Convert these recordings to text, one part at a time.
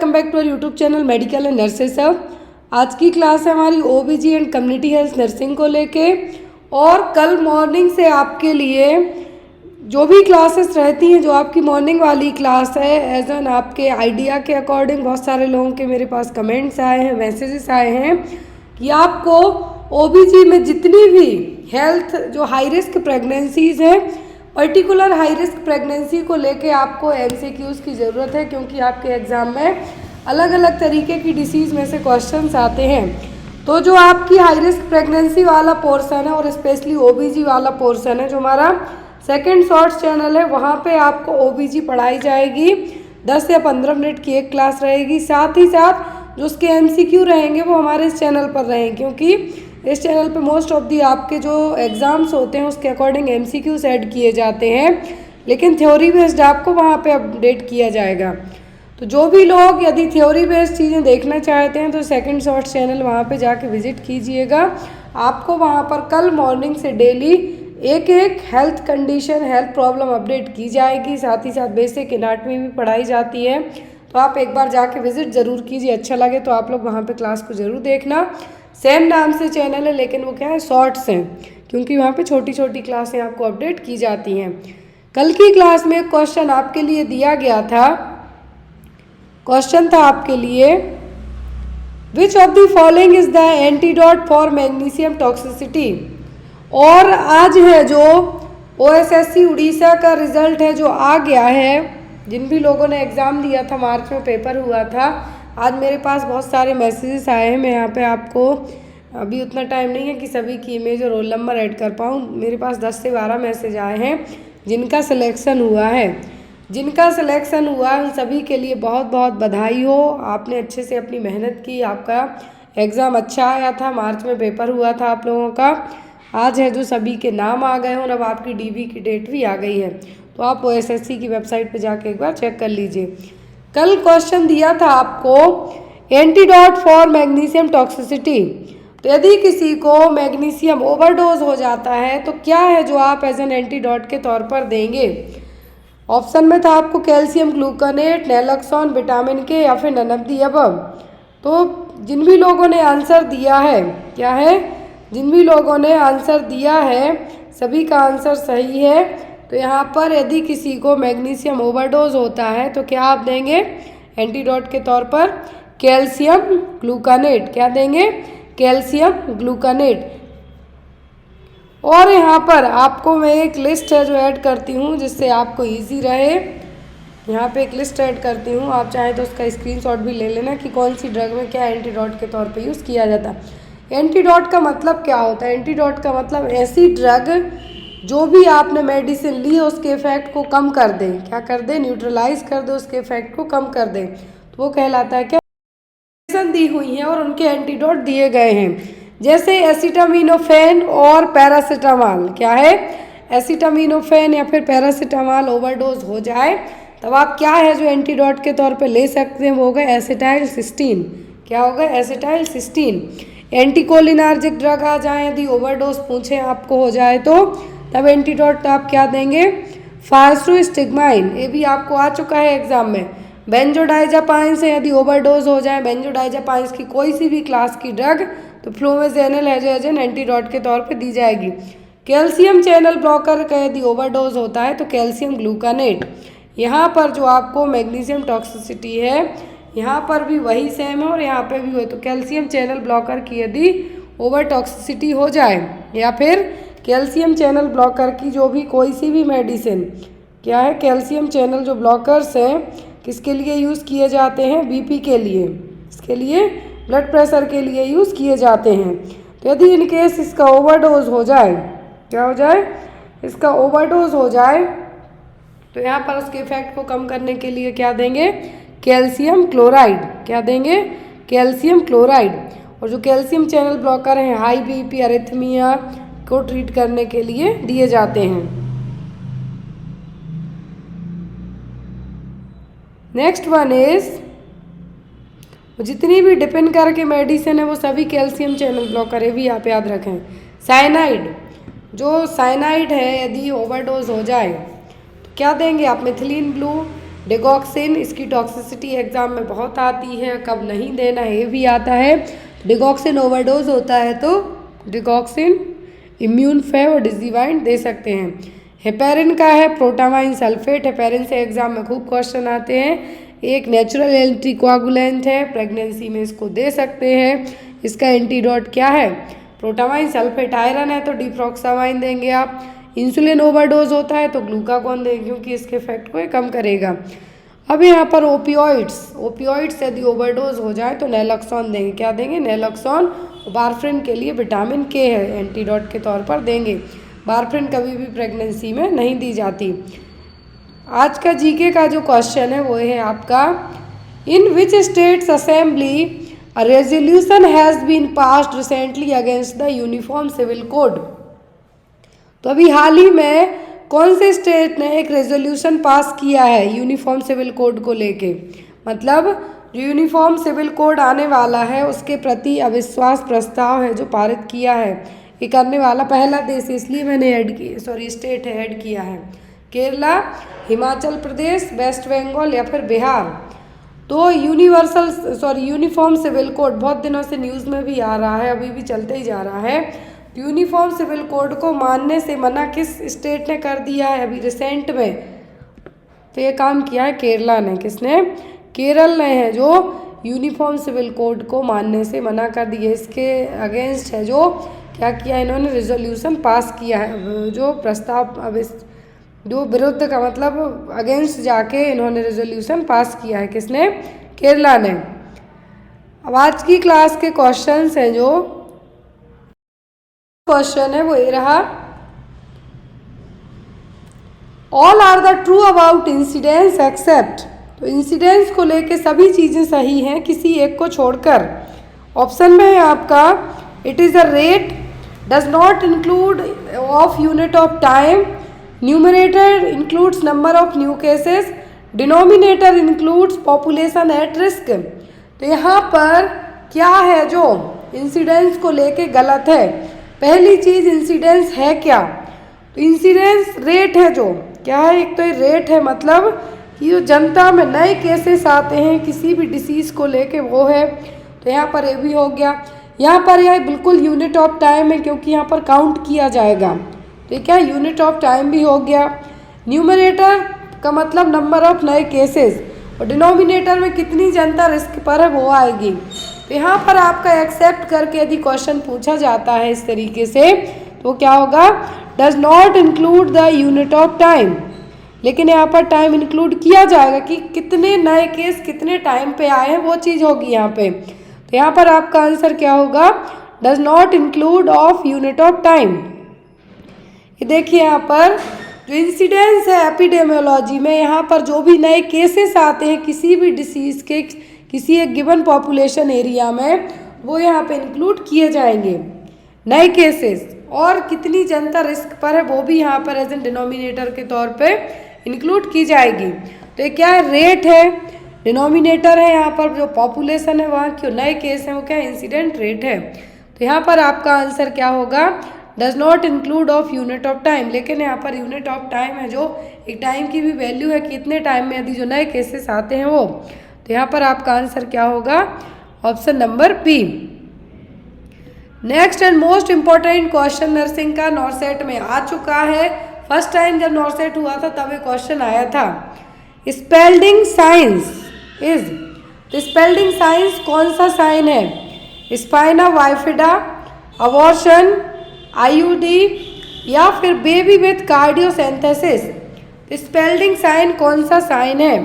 Welcome back to our YouTube channel medical and nurses सब। आज की क्लास है हमारी OBG and community health nursing को लेके। और कल मॉर्निंग से आपके लिए जो भी क्लासेस रहती हैं, जो आपकी मॉर्निंग वाली क्लास है, एज एन आपके आइडिया के अकॉर्डिंग बहुत सारे लोगों के मेरे पास कमेंट्स आए हैं, मैसेजेस आए हैं कि आपको ओबीजी में जितनी भी हेल्थ जो हाई रिस्क प्रेगनेंसीज हैं, पर्टिकुलर हाई रिस्क प्रेगनेंसी को लेके आपको एमसीक्यूज़ की ज़रूरत है, क्योंकि आपके एग्ज़ाम में अलग अलग तरीके की डिसीज़ में से क्वेश्चंस आते हैं। तो जो आपकी हाई रिस्क प्रेगनेंसी वाला पोर्शन है और स्पेशली ओबीजी वाला पोर्शन है, जो हमारा सेकंड शॉर्ट्स चैनल है, वहाँ पे आपको ओबीजी पढ़ाई जाएगी। 10 या 15 मिनट की एक क्लास रहेगी। साथ ही साथ जो उसके एमसीक्यू रहेंगे वो हमारे इस चैनल पर रहेंगे, क्योंकि इस चैनल पे मोस्ट ऑफ दी आपके जो एग्ज़ाम्स होते हैं उसके अकॉर्डिंग एमसीक्यूज ऐड किए जाते हैं, लेकिन थ्योरी बेस्ड आपको वहाँ पे अपडेट किया जाएगा। तो जो भी लोग यदि थ्योरी बेस्ड चीज़ें देखना चाहते हैं तो सेकंड शॉर्ट चैनल वहाँ पे जाके विजिट कीजिएगा। आपको वहाँ पर कल मॉर्निंग से डेली एक एक health condition, health problem update की जाएगी। साथ ही साथ बेसिक एनाटॉमी भी पढ़ाई जाती है। तो आप एक बार जाके विजिट ज़रूर कीजिए। अच्छा लगे तो आप लोग वहाँ पे क्लास को ज़रूर देखना। सेम नाम से चैनल है, लेकिन वो क्या है, शॉर्ट्स हैं, क्योंकि वहाँ पे छोटी छोटी क्लासें आपको अपडेट की जाती हैं। कल की क्लास में एक क्वेश्चन आपके लिए दिया गया था। क्वेश्चन था आपके लिए, विच of the following is the antidote for magnesium toxicity. और आज है जो ओएसएससी उड़ीसा का रिजल्ट है जो आ गया है। जिन भी लोगों ने एग्ज़ाम दिया था, मार्च में पेपर हुआ था, आज मेरे पास बहुत सारे मैसेजेस आए हैं। मैं यहाँ पे आपको अभी उतना टाइम नहीं है कि सभी की इमेज और रोल नंबर ऐड कर पाऊँ। मेरे पास 10 से 12 मैसेज आए हैं जिनका सिलेक्शन हुआ है। जिनका सिलेक्शन हुआ है उन सभी के लिए बहुत बहुत बधाई हो। आपने अच्छे से अपनी मेहनत की, आपका एग्ज़ाम अच्छा आया था, मार्च में पेपर हुआ था आप लोगों का। आज है जो सभी के नाम आ गए हैं और अब आपकी डीबी की डेट भी आ गई है। तो आप ओएसएससी की वेबसाइट पे जाके एक बार चेक कर लीजिए। कल क्वेश्चन दिया था आपको एंटीडोट फॉर मैग्नीशियम टॉक्सिसिटी। तो यदि किसी को मैग्नीशियम ओवरडोज हो जाता है तो क्या है जो आप एज एन एंटीडोट के तौर पर देंगे। ऑप्शन में था आपको कैल्शियम ग्लूकोनेट, नैलोक्सोन, विटामिन के, या फिर नन ऑफ द अबव। तो जिन भी लोगों ने आंसर दिया है, क्या है, जिन भी लोगों ने आंसर दिया है सभी का आंसर सही है। तो यहाँ पर यदि किसी को मैग्नीशियम ओवरडोज होता है तो क्या आप देंगे एंटीडोट के तौर पर, कैल्शियम ग्लूकोनेट। क्या देंगे, कैल्शियम ग्लूकोनेट। और यहाँ पर आपको मैं एक लिस्ट है जो ऐड करती हूँ जिससे आपको इजी रहे। यहाँ पे एक लिस्ट ऐड करती हूँ, आप चाहें तो उसका स्क्रीनशॉट भी ले लेना कि कौन सी ड्रग में क्या एंटीडोट के तौर पे यूज़ किया जाता है। एंटीडोट का मतलब क्या होता है, एंटीडोट का मतलब ऐसी ड्रग जो भी आपने मेडिसिन ली है उसके इफेक्ट को कम कर दे। क्या कर दे, न्यूट्रलाइज कर दे, उसके इफेक्ट को कम कर दे। तो वो कहलाता है क्या, दी हुई हैं और उनके एंटीडोट दिए गए हैं। जैसे एसिटामिनोफेन और पैरासीटामॉल। क्या है, एसिटामिनोफेन या फिर पैरासीटामॉल ओवरडोज हो जाए तब आप क्या है जो एंटीडोट के तौर पे ले सकते हैं, वो होगा एसिटाइल सिस्टीन। क्या होगा, एसिटाइल सिस्टीन। एंटीकोलिनार्जिक ड्रग आ जाए, यदि ओवरडोज पूछे आपको हो जाए तो तब एंटीडोट आप क्या देंगे, फार्सूस्टिग्माइन। ये भी आपको आ चुका है एग्जाम में। बेंजोडाइजापाइन से यदि ओवरडोज हो जाए, बेंजोडाइजापाइन की कोई सी भी क्लास की ड्रग, तो फ्लोमेजेनल एजेन एंटीडोट के तौर पे दी जाएगी। कैल्शियम चैनल ब्लॉकर का यदि ओवरडोज होता है तो कैल्शियम ग्लूकोनेट। यहाँ पर जो आपको मैग्नीशियम टॉक्सिसिटी है यहाँ पर भी वही सेम है और यहाँ पे भी हुए। तो कैल्शियम चैनल ब्लॉकर की यदि ओवर टॉक्सिसिटी हो जाए या फिर कैल्शियम चैनल ब्लॉकर की जो भी कोई सी भी मेडिसिन, क्या है, कैल्शियम चैनल जो ब्लॉकर्स हैं किसके लिए यूज़ किए जाते हैं, बीपी के लिए, इसके लिए ब्लड प्रेशर के लिए यूज़ किए जाते हैं। तो यदि इन केस इसका ओवरडोज हो जाए, क्या हो जाए, इसका ओवरडोज हो जाए तो यहाँ पर उसके इफेक्ट को कम करने के लिए क्या देंगे, कैल्शियम क्लोराइड। क्या देंगे, कैल्शियम क्लोराइड। और जो कैल्शियम चैनल ब्लॉकर हैं हाई बीपी, अरिथमिया को ट्रीट करने के लिए दिए जाते हैं। नेक्स्ट वन इज, जितनी भी डिपेंड करके मेडिसिन है वो सभी कैल्शियम चैनल ब्लॉकर है, भी आप याद रखें। साइनाइड, जो साइनाइड है यदि ओवरडोज हो जाए तो क्या देंगे आप, मिथिलीन ब्लू, डिगॉक्सिन, इसकी टॉक्सिसिटी एग्जाम में बहुत आती है, कब नहीं देना है ये भी आता है। डिगॉक्सिन ओवरडोज होता है तो डिगॉक्सिन इम्यून फेव और डिजीवाइन दे सकते हैं। हेपेरिन का है प्रोटामाइन सल्फेट, हेपेरिन से एग्जाम में खूब क्वेश्चन आते हैं। एक नेचुरल एंटीकोआगुलेंट है, प्रेगनेंसी में इसको दे सकते हैं। इसका एंटीडोट क्या है? Protamine sulphate. आयरन है तो डिफ्रॉक्सामाइन देंगे आप। इंसुलिन ओवरडोज होता है तो ग्लूकागॉन देंगे क्योंकि इसके इफेक्ट को ये कम करेगा। अब यहाँ पर ओपियोइड्स यदि ओवरडोज हो जाए तो नेलॉक्सॉन देंगे। क्या देंगे? नेलॉक्सॉन। वारफ्रिन के लिए विटामिन के है, एंटीडोट के तौर पर देंगे। वारफ्रिन कभी भी प्रेगनेंसी में नहीं दी जाती। आज का जीके का जो क्वेश्चन है वो है आपका, in which states assembly a resolution has been passed recently against the uniform civil code. तो अभी हाल ही में कौन से स्टेट ने एक रेजोल्यूशन पास किया है यूनिफॉर्म सिविल कोड को लेके? मतलब जो यूनिफॉर्म सिविल कोड आने वाला है उसके प्रति अविश्वास प्रस्ताव है जो पारित किया है, ये करने वाला पहला देश, इसलिए मैंने स्टेट ऐड किया है। केरला, हिमाचल प्रदेश, वेस्ट बंगाल या फिर बिहार। तो यूनिफॉर्म सिविल कोड बहुत दिनों से न्यूज़ में भी आ रहा है, अभी भी चलते ही जा रहा है। यूनिफॉर्म सिविल कोड को मानने से मना किस स्टेट ने कर दिया है अभी रिसेंट में? तो ये काम किया है केरला ने। किसने? केरल ने है जो यूनिफॉर्म सिविल कोड को मानने से मना कर दिया। इसके अगेंस्ट है जो क्या किया इन्होंने? रेजोल्यूशन पास किया है, जो प्रस्ताव जो विरुद्ध का मतलब अगेंस्ट जाके इन्होंने रेजोल्यूशन पास किया है। किसने? केरला ने। अब आज की क्लास के क्वेश्चंस हैं, जो क्वेश्चन है वो ये रहा, all are the true about incidence except. तो इंसिडेंस को लेके सभी चीज़ें सही हैं किसी एक को छोड़कर। ऑप्शन में है आपका, it is a rate, does not include of unit of time, numerator includes number of new cases, denominator includes population at risk. तो यहाँ पर क्या है जो इंसिडेंस को लेके गलत है? पहली चीज़, इंसिडेंस है क्या? तो इंसिडेंस रेट है। जो क्या है? एक तो ये रेट है, मतलब कि जो जनता में नए केसेस आते हैं किसी भी डिसीज़ को लेके वो है। तो यहाँ पर ये भी हो गया। यहाँ पर यह बिल्कुल यूनिट ऑफ टाइम है क्योंकि यहाँ पर काउंट किया जाएगा। तो ये क्या? यूनिट ऑफ टाइम भी हो गया। न्यूमरेटर का मतलब नंबर ऑफ नए केसेस, और डिनोमिनेटर में कितनी जनता रिस्क पर है वो आएगी। तो यहाँ पर आपका एक्सेप्ट करके यदि क्वेश्चन पूछा जाता है इस तरीके से तो क्या होगा? Does not include the unit of time. लेकिन यहाँ पर टाइम इंक्लूड किया जाएगा कि कितने नए केस कितने टाइम पे आए हैं, वो चीज़ होगी यहाँ पे। तो यहाँ पर आपका आंसर क्या होगा? Does not include of unit of time. ये देखिए यहाँ पर जो इंसिडेंस है एपिडेमियोलॉजी में, यहाँ पर जो भी नए केसेस आते हैं किसी भी डिसीज़ के किसी एक गिवन पॉपुलेशन एरिया में, वो यहाँ पे इंक्लूड किए जाएंगे नए केसेस। और कितनी जनता रिस्क पर है वो भी यहाँ पर एज एन डिनोमिनेटर के तौर पे इंक्लूड की जाएगी। तो ये क्या है? रेट है। डिनोमिनेटर है यहाँ पर जो पॉपुलेशन है वहाँ के नए केस हैं वो क्या? इंसिडेंट रेट है। तो यहाँ पर आपका आंसर क्या होगा? Does not include of unit of time. लेकिन यहाँ पर यूनिट ऑफ टाइम है, जो एक टाइम की भी वैल्यू है, कितने टाइम में यदि जो नए केसेस आते हैं वो। तो यहाँ पर आपका आंसर क्या होगा? Option number B. Next and most important question nursing का नॉर्सेट में आ चुका है। फर्स्ट टाइम जब नॉर्सेट हुआ था तब एक क्वेश्चन आया था, स्पेल्डिंग साइंस इज। तो स्पेल्डिंग साइंस कौन सा साइन है? स्पाइना बाइफिडा, अबॉर्शन, आईयूडी या फिर बेबी विथ कार्डियोसेंथेसिस। तो स्पेल्डिंग साइन कौन सा साइन है?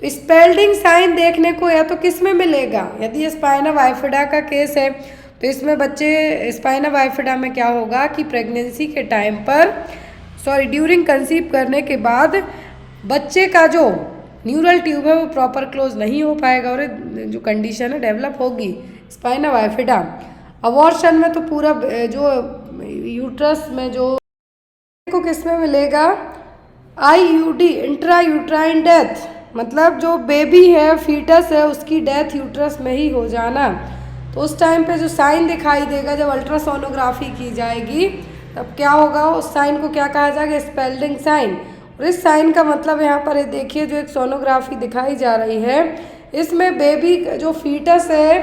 तो स्पेल्डिंग साइन देखने को या तो किस में मिलेगा? यदि स्पाइना बाइफिडा का केस है तो इसमें बच्चे स्पाइना बाइफिडा में क्या होगा कि प्रेगनेंसी के टाइम पर ड्यूरिंग कंसीव करने के बाद बच्चे का जो न्यूरल ट्यूब है वो प्रॉपर क्लोज नहीं हो पाएगा और जो कंडीशन है डेवलप होगी स्पाइना बाइफिडा। अबॉर्शन में तो पूरा जो यूट्रस में जो को किस में मिलेगा? आईयूडी, इंट्रा यूट्राइन डेथ, मतलब जो बेबी है फीटस है उसकी डेथ यूट्रस में ही हो जाना। तो उस टाइम पे जो साइन दिखाई देगा जब अल्ट्रासोनोग्राफी की जाएगी तब क्या होगा? उस साइन को क्या कहा जाएगा? Spalding sign. और इस साइन का मतलब यहाँ पर ये देखिए जो एक सोनोग्राफी दिखाई जा रही है, इसमें बेबी जो फीटस है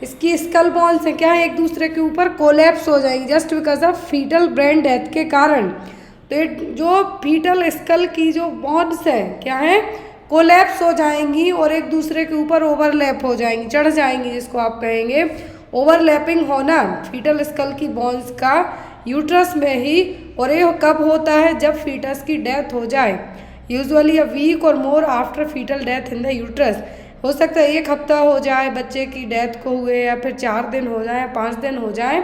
इसकी स्कल बोन्स है क्या है एक दूसरे के ऊपर कोलैप्स हो जाएंगी just because of fetal brain death के कारण। तो जो फीटल स्कल की जो बोन्स है क्या है कोलैप्स हो जाएंगी और एक दूसरे के ऊपर ओवरलैप हो जाएंगी, चढ़ जाएंगी, जिसको आप कहेंगे ओवरलैपिंग होना फीटल स्कल की बोन्स का यूट्रस में ही। और ये कब होता है, जब फीटस की डेथ हो जाए, usually a week or more after fetal death in the uterus. हो सकता है 1 हफ्ता हो जाए बच्चे की डेथ को हुए, या फिर 4 दिन हो जाए, 5 दिन हो जाए,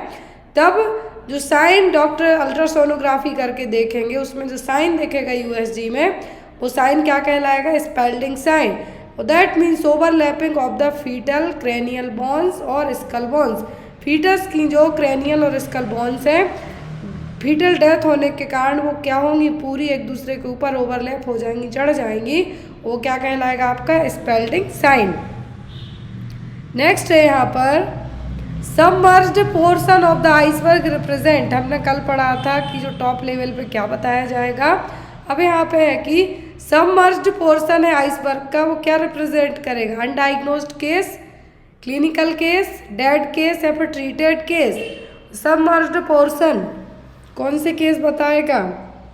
तब जो साइन डॉक्टर अल्ट्रासोनोग्राफी करके देखेंगे, उसमें जो साइन देखेगा यूएसजी में, वो साइन क्या कहलाएगा, Spalding sign. That means overlapping of the fetal cranial bones और स्कल बोन्स। फीटस की जो क्रेनियल और स्कल बोन्स है फीटल डेथ होने के कारण वो क्या होंगी, पूरी एक दूसरे के ऊपर ओवरलैप हो जाएंगी, चढ़ जाएंगी, वो क्या कहलाएगा आपका स्पेल्डिंग साइन। नेक्स्ट है यहाँ पर submerged portion of the iceberg represent. हमने कल पढ़ा था कि जो टॉप लेवल पे क्या बताया जाएगा, अब यहाँ पे है कि सबमर्ज्ड पोर्शन है आइसबर्ग का, वो क्या रिप्रेजेंट करेगा, undiagnosed case, clinical case, dead case या फिर ट्रीटेड केस। सबमर्ज्ड पोर्शन कौन से केस बताएगा,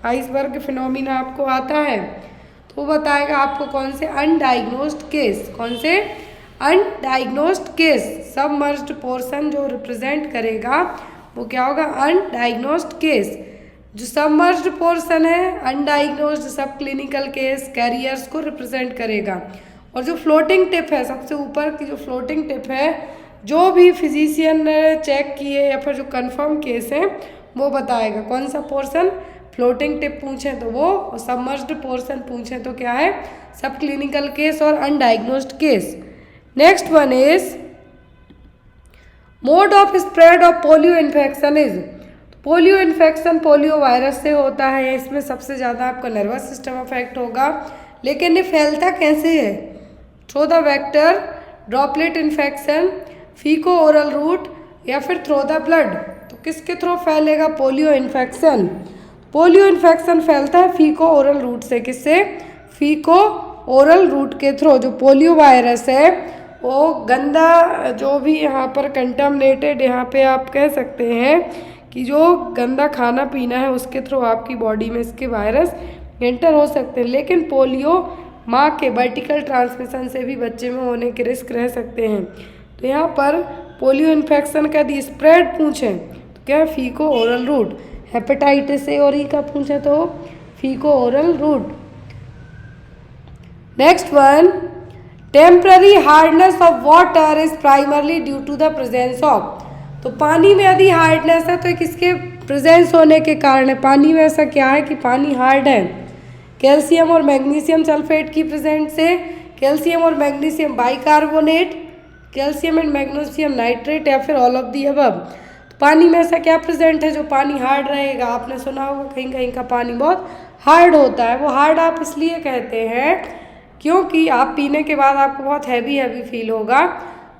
आइसबर्ग फिनोमिना आपको आता है तो बताएगा आपको कौन से अनडायग्नोज्ड केस, कौन से अनडायग्नोज्ड केस। सबमर्ज्ड पोर्शन जो रिप्रेजेंट करेगा वो क्या होगा, अनडायग्नोज्ड केस। जो सबमर्ज्ड पोर्शन है अनडायग्नोज्ड सब क्लिनिकल केस कैरियर्स को रिप्रेजेंट करेगा। और जो फ्लोटिंग टिप है, सबसे ऊपर की जो फ्लोटिंग टिप है, जो भी फिजिशियन ने चेक किए या फिर जो कंफर्म केस है वो बताएगा कौन सा पोर्शन। फ्लोटिंग टिप पूछें तो वो, और सबमर्ज्ड पोर्शन पूछें तो क्या है, सब क्लिनिकल केस और undiagnosed case. Next one is mode of spread of polio infection is. Polio infection polio virus से होता है, इसमें सबसे ज़्यादा आपका नर्वस सिस्टम अफेक्ट होगा, लेकिन ये फैलता कैसे है, through the vector, droplet infection, faeco oral route या फिर थ्रू द ब्लड। तो किसके थ्रू फैलेगा पोलियो इन्फेक्शन, पोलियो इन्फेक्शन फैलता है फीको ओरल रूट से, किससे, फीको ओरल रूट के थ्रू। जो पोलियो वायरस है वो गंदा, जो भी यहाँ पर कंटामिनेटेड, यहाँ पे आप कह सकते हैं कि जो गंदा खाना पीना है उसके थ्रू आपकी बॉडी में इसके वायरस एंटर हो सकते हैं। लेकिन पोलियो माँ के वर्टिकल ट्रांसमिशन से भी बच्चे में होने के रिस्क रह सकते हैं। तो यहाँ पर पोलियो इन्फेक्शन का यदि स्प्रेड पूछें तो क्या, faeco oral route. Hepatitis A और ई का पूछें तो faeco oral route. Next one, temporary hardness of water is primarily due to the presence of. तो पानी में यदि हार्डनेस है तो किसके प्रेजेंस होने के कारण है, पानी में ऐसा क्या है कि पानी हार्ड है, कैल्शियम और मैग्नीशियम सल्फेट की प्रेजेंट से, कैल्शियम और magnesium bicarbonate, calcium and magnesium nitrate, या फिर ऑल ऑफ दी अबव। तो पानी में ऐसा क्या प्रेजेंट है जो पानी हार्ड रहेगा। आपने सुना होगा कहीं कहीं का पानी बहुत हार्ड होता है, वो हार्ड आप इसलिए कहते हैं क्योंकि आप पीने के बाद आपको बहुत हैवी हैवी फील होगा,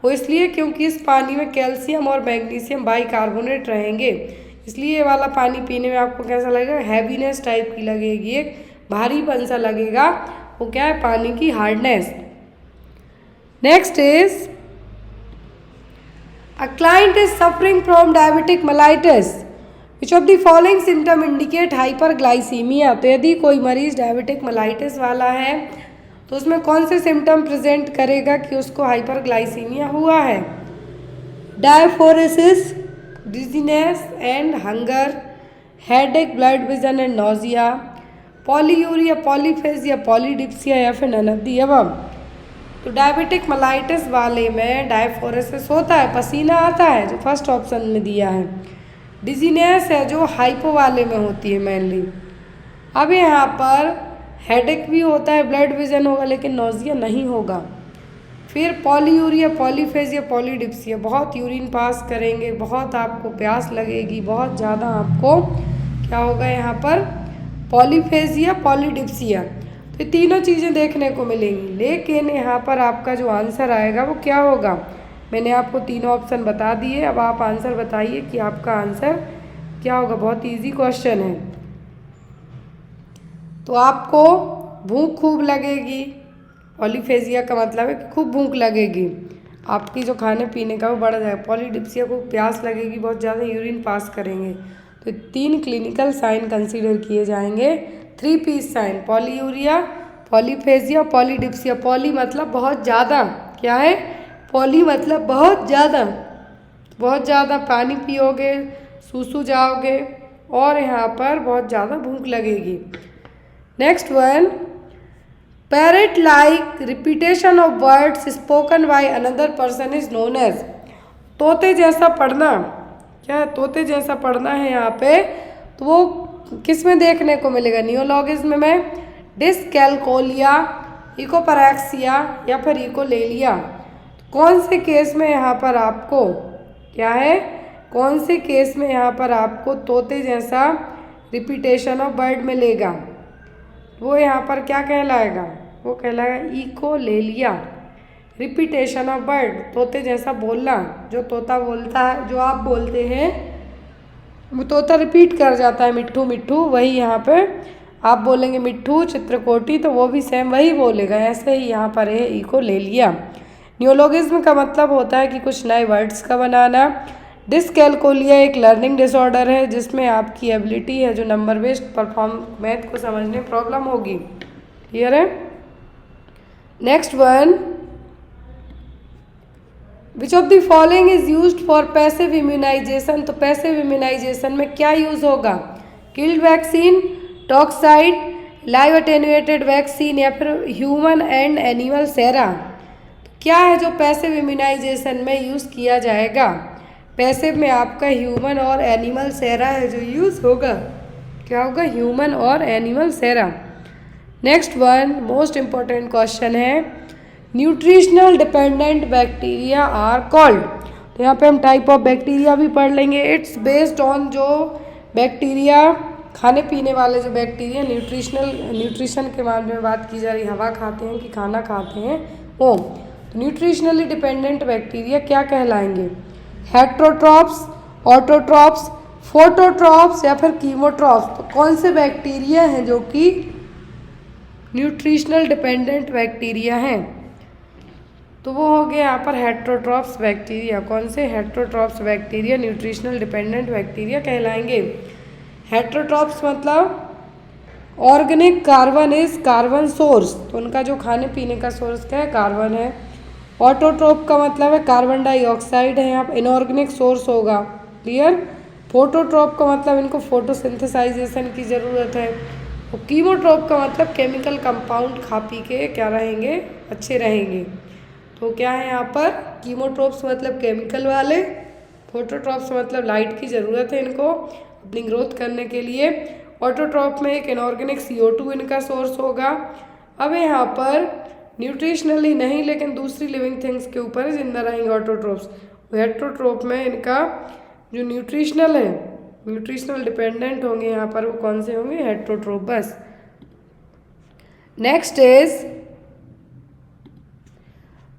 वो इसलिए क्योंकि इस पानी में कैल्शियम और मैग्नीशियम बाइकार्बोनेट रहेंगे, इसलिए ये वाला पानी पीने में आपको कैसा लगेगा, हैवीनेस टाइप की लगेगी, एक भारीपन सा लगेगा, वो क्या है, पानी की hardness. Next is a client is suffering from diabetic mellitus, which of the following symptom indicate hyperglycaemia. तो यदि कोई मरीज डायबिटिक मेलाइटिस वाला है तो उसमें कौन से सिम्टम प्रेजेंट करेगा कि उसको हाइपरग्लाइसीमिया हुआ है, diaphoresis, dizziness and hunger, headache, blurred vision and nausea, polyuria, polyphagia, polydipsia या फिर नन ऑफ द अबव। तो डायबिटिक मेलाइटिस वाले में डायफोरेसिस होता है, पसीना आता है, जो फर्स्ट ऑप्शन में दिया है। डिजीनेस है जो हाइपो वाले में होती है मेनली। अब यहाँ पर हेडेक भी होता है, ब्लड विजन होगा, लेकिन नोजिया नहीं होगा। फिर पॉलीयूरिया, पॉलीफेजिया, पॉलीडिप्सिया, बहुत यूरिन पास करेंगे, बहुत आपको प्यास लगेगी, बहुत ज़्यादा आपको क्या होगा यहाँ पर, पॉलीफेजिया, पॉलीडिप्सिया। तो ये तीनों चीज़ें देखने को मिलेंगी, लेकिन यहाँ पर आपका जो आंसर आएगा वो क्या होगा, मैंने आपको तीनों ऑप्शन बता दिए, अब आप आंसर बताइए कि आपका आंसर क्या होगा। बहुत इजी क्वेश्चन है। तो आपको भूख खूब लगेगी। पॉलीफेजिया का मतलब है कि खूब भूख लगेगी, आपकी जो खाने पीने का वो बढ़ जाएगा। पॉलीडिप्सिया को प्यास लगेगी, बहुत ज़्यादा यूरिन पास करेंगे। तो 3 क्लिनिकल साइन कंसीडर किए जाएंगे। 3P sign, polyuria, polyphagia, polydipsia. Poly मतलब बहुत ज़्यादा, क्या है? पॉली मतलब बहुत ज़्यादा, बहुत ज़्यादा पानी पियोगे, सूसू जाओगे और यहाँ पर बहुत ज़्यादा भूख लगेगी। Next one, parrot like repetition of words spoken by another person is known as. तोते जैसा पढ़ना, क्या है? तोते जैसा पढ़ना है यहाँ पे, तो वो किस में देखने को मिलेगा? नियोलॉगिज्म में। डिसकैलकुलिया, इकोपैरेक्सिया या फिर इकोलेलिया। कौन से केस में यहाँ पर आपको क्या है? कौन से केस में यहाँ पर आपको तोते जैसा रिपीटेशन ऑफ वर्ड मिलेगा? वो यहाँ पर क्या कहलाएगा? वो कहलाएगा इकोलेलिया। रिपीटेशन ऑफ वर्ड, तोते जैसा बोलना, जो तोता बोलता है, जो आप बोलते हैं वो तोता रिपीट कर जाता है, मिट्ठू मिट्ठू, वही यहाँ पे आप बोलेंगे मिट्ठू चित्रकोटी, तो वो भी सेम वही बोलेगा। ऐसे ही यहाँ पर है इकोलेलिया। नियोलॉगिज्म का मतलब होता है कि कुछ नए वर्ड्स का बनाना। डिसकैलकुलिया एक लर्निंग डिसऑर्डर है जिसमें आपकी एबिलिटी है जो नंबर बेस्ड परफॉर्म मैथ को समझने में प्रॉब्लम होगी। क्लियर है? Next one, which of the following is used for passive immunisation. तो पैसिव इम्यूनाइजेशन में क्या यूज होगा? Killed vaccine, toxoid, live attenuated vaccine या फिर ह्यूमन एंड एनिमल सेरा। क्या है जो पैसिव इम्यूनाइजेशन में यूज़ किया जाएगा? पैसिव में आपका ह्यूमन और एनिमल सेरा है जो यूज़ होगा। क्या होगा? ह्यूमन और animal sera. Next one, most important question है, nutritional dependent bacteria are called. तो यहाँ पे हम टाइप ऑफ बैक्टीरिया भी पढ़ लेंगे। इट्स बेस्ड ऑन जो बैक्टीरिया, खाने पीने वाले जो बैक्टीरिया, न्यूट्रिशन के बारे में बात की जा रही, हवा खाते हैं कि खाना खाते हैं वो। तो न्यूट्रिशनली डिपेंडेंट बैक्टीरिया क्या कहलाएंगे? हेट्रोट्रॉप्स, ऑटोट्रॉप्स, फोटोट्रॉप्स या फिर कीमोट्रॉप्स। तो कौन से बैक्टीरिया हैं जो कि न्यूट्रिशनल डिपेंडेंट बैक्टीरिया हैं? तो वो हो गया यहाँ पर हेट्रोट्रॉप्स बैक्टीरिया। कौन से? Heterotrophs bacteria nutritional dependent bacteria कहलाएंगे। हेट्रोट्रॉप्स मतलब organic carbon is carbon source, तो उनका जो खाने पीने का सोर्स क्या है? कार्बन है। ऑटोट्रोप का मतलब है कार्बन डाइऑक्साइड है, यहाँ पर इनऑर्गेनिक सोर्स होगा। क्लियर? फोटोट्रोप का मतलब इनको फोटोसिंथेसाइजेशन की ज़रूरत है। और कीमोट्रोप का मतलब केमिकल कंपाउंड खा पी के क्या रहेंगे? अच्छे रहेंगे। तो क्या है यहाँ पर? कीमोट्रोप्स मतलब केमिकल वाले, फोटोट्रोप्स मतलब लाइट की ज़रूरत है इनको अपनी ग्रोथ करने के लिए। ऑटोट्रोप में एक इनऑर्गेनिक CO2 इनका सोर्स होगा। अब यहाँ पर न्यूट्रिशनली नहीं लेकिन दूसरी लिविंग थिंग्स के ऊपर जिंदा रहेंगे ऑटोट्रोप्स। हेट्रोट्रोप में इनका जो न्यूट्रिशनल है, न्यूट्रिशनल डिपेंडेंट होंगे यहाँ पर, वो कौन से होंगे? हेट्रोट्रोप। बस। Next is,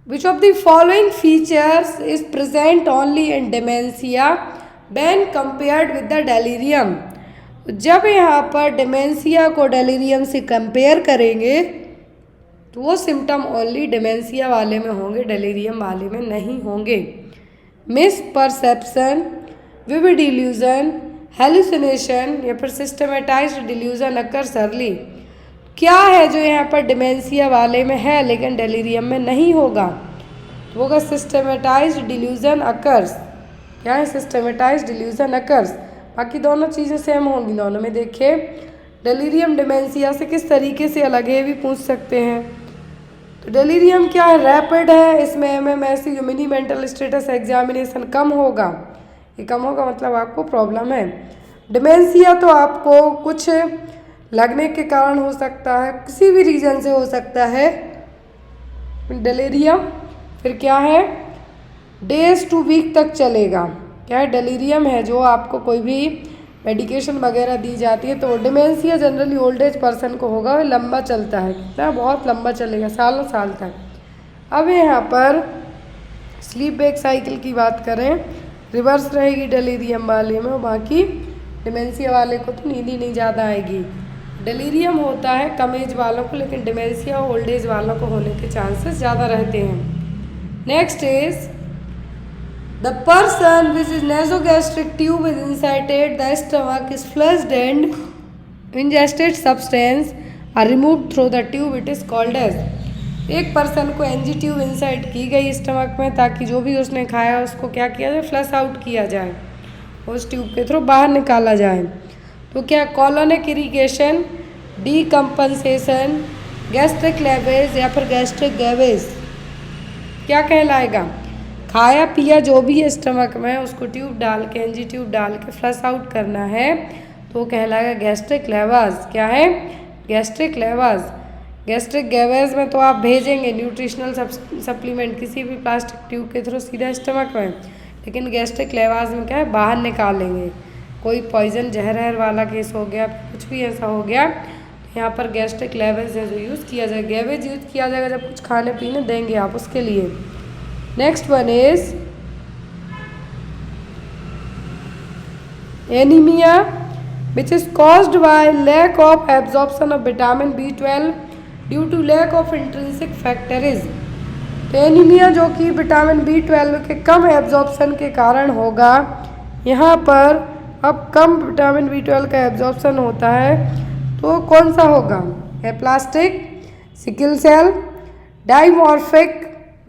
which of the following features is present only in dementia when compared with the delirium. जब यहाँ पर डिमेंशिया को डेलीरियम से कंपेयर करेंगे तो वो सिम्टम ओनली डिमेंशिया वाले में होंगे, डेलीरियम वाले में नहीं होंगे। Miss perception, vivid illusion, hallucination या फिर सिस्टमेटाइज्ड डिल्यूजन अकर्स अर्ली। क्या है जो यहाँ पर डिमेंशिया वाले में है लेकिन डेलीरियम में नहीं होगा? तो होगा सिस्टमेटाइज्ड डिल्यूजन अकर्स। क्या है? Systematised delusion occurs. बाकी दोनों चीज़ें सेम होंगी दोनों में। देखिए, डेलीरियम डिमेंशिया से किस तरीके से अलग है, ये भी पूछ सकते हैं। तो डेलीरियम क्या है? रैपिड है, इसमें MMSE mini mental status examination कम होगा। ये कम होगा मतलब आपको प्रॉब्लम है। डिमेंशिया तो आपको कुछ लगने के कारण हो सकता है, किसी भी रीजन से हो सकता है। डेलीरियम फिर क्या है? डेज टू वीक तक चलेगा। क्या है? डेलीरियम है जो आपको कोई भी मेडिकेशन वगैरह दी जाती है। तो dementia generally old age person को होगा, वो लंबा चलता है। कितना? बहुत लंबा चलेगा, सालों साल तक। अब यहाँ पर स्लीप वेक साइकिल की बात करें, रिवर्स रहेगी डेलीरियम वाले में, और बाकी डिमेंशिया वाले को तो नींद ही नहीं ज़्यादा आएगी। डिलीरियम होता है कम एज वालों को, लेकिन डिमेंशिया ओल्ड एज वालों को होने के चांसेस ज़्यादा रहते हैं। Next is the person which is nasogastric tube is inserted the stomach is flushed and ingested substance are removed through the tube it is called as. एक पर्सन को NG tube insert की गई stomach में ताकि जो भी उसने खाया उसको क्या किया जाए, फ्लश आउट किया जाए, उस ट्यूब के थ्रू बाहर निकाला जाए। तो क्या कॉलोनिक इरिगेशन, डीकम्पनसेशन, गैस्ट्रिक लेवेज या फिर गैस्ट्रिक गैवेज क्या कहलाएगा? खाया पिया जो भी है स्टमक में उसको ट्यूब डाल के, एनजी ट्यूब डाल के फ्लश आउट करना है तो कहलाएगा गैस्ट्रिक लेवाज। क्या है? गैस्ट्रिक लेवाज। गैस्ट्रिक गैवेज में तो आप भेजेंगे न्यूट्रिशनल सप्लीमेंट किसी भी प्लास्टिक ट्यूब के थ्रू सीधा स्टमक में, लेकिन गैस्ट्रिक लेवाज में क्या है, बाहर निकालेंगे। कोई पॉइजन जहर वाला केस हो गया, कुछ भी ऐसा हो गया, यहाँ पर गैस्ट्रिक लेवेज है जो यूज़ किया जाएगा। गैवेज यूज़ किया जाएगा जब कुछ खाने पीने देंगे आप उसके लिए। Next one is anaemia which is caused by lack of absorption of vitamin B12 due to lack of intrinsic factors। तो एनीमिया जो कि विटामिन B12 के कम एब्जॉर्प्शन के कारण होगा। यहाँ पर अब कम विटामिन B12 का एब्जॉर्प्शन होता है तो कौन सा होगा? एप्लास्टिक, सिकल सेल, डाइमॉर्फिक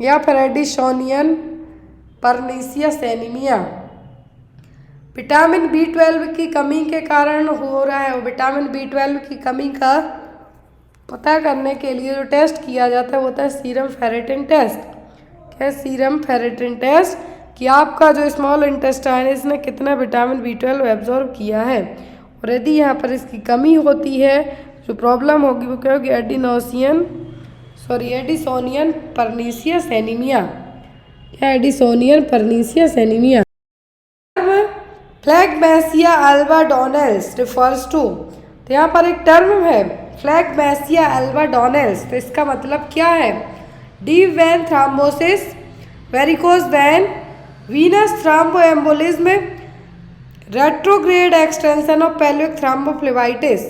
या फिर एडिसोनियन परनीसियस एनीमिया। विटामिन B12 की कमी के कारण हो रहा है। विटामिन B12 की कमी का पता करने के लिए जो टेस्ट किया जाता है वो होता है सीरम फेरेटिन टेस्ट। क्या है? सीरम फेरेटिन टेस्ट कि आपका जो स्मॉल इंटेस्टाइन है इसने कितना विटामिन B12 एब्जॉर्ब किया है, और यदि यहाँ पर इसकी कमी होती है जो प्रॉब्लम होगी वो क्या होगी? एडिसोनियन परनीसियस एनीमिया। क्या? एडिसोनियन परनीसियस एनीमिया। फ्लैगमेसिया अल्बाडोनेल्स रिफर्स टू, तो यहाँ पर एक टर्म है फ्लैगमेसिया अल्बाडोनेल्स, तो इसका मतलब क्या है? Deep vein thrombosis, varicose vein, venous thromboembolism, retrograde extension of pelvic thrombophlebitis.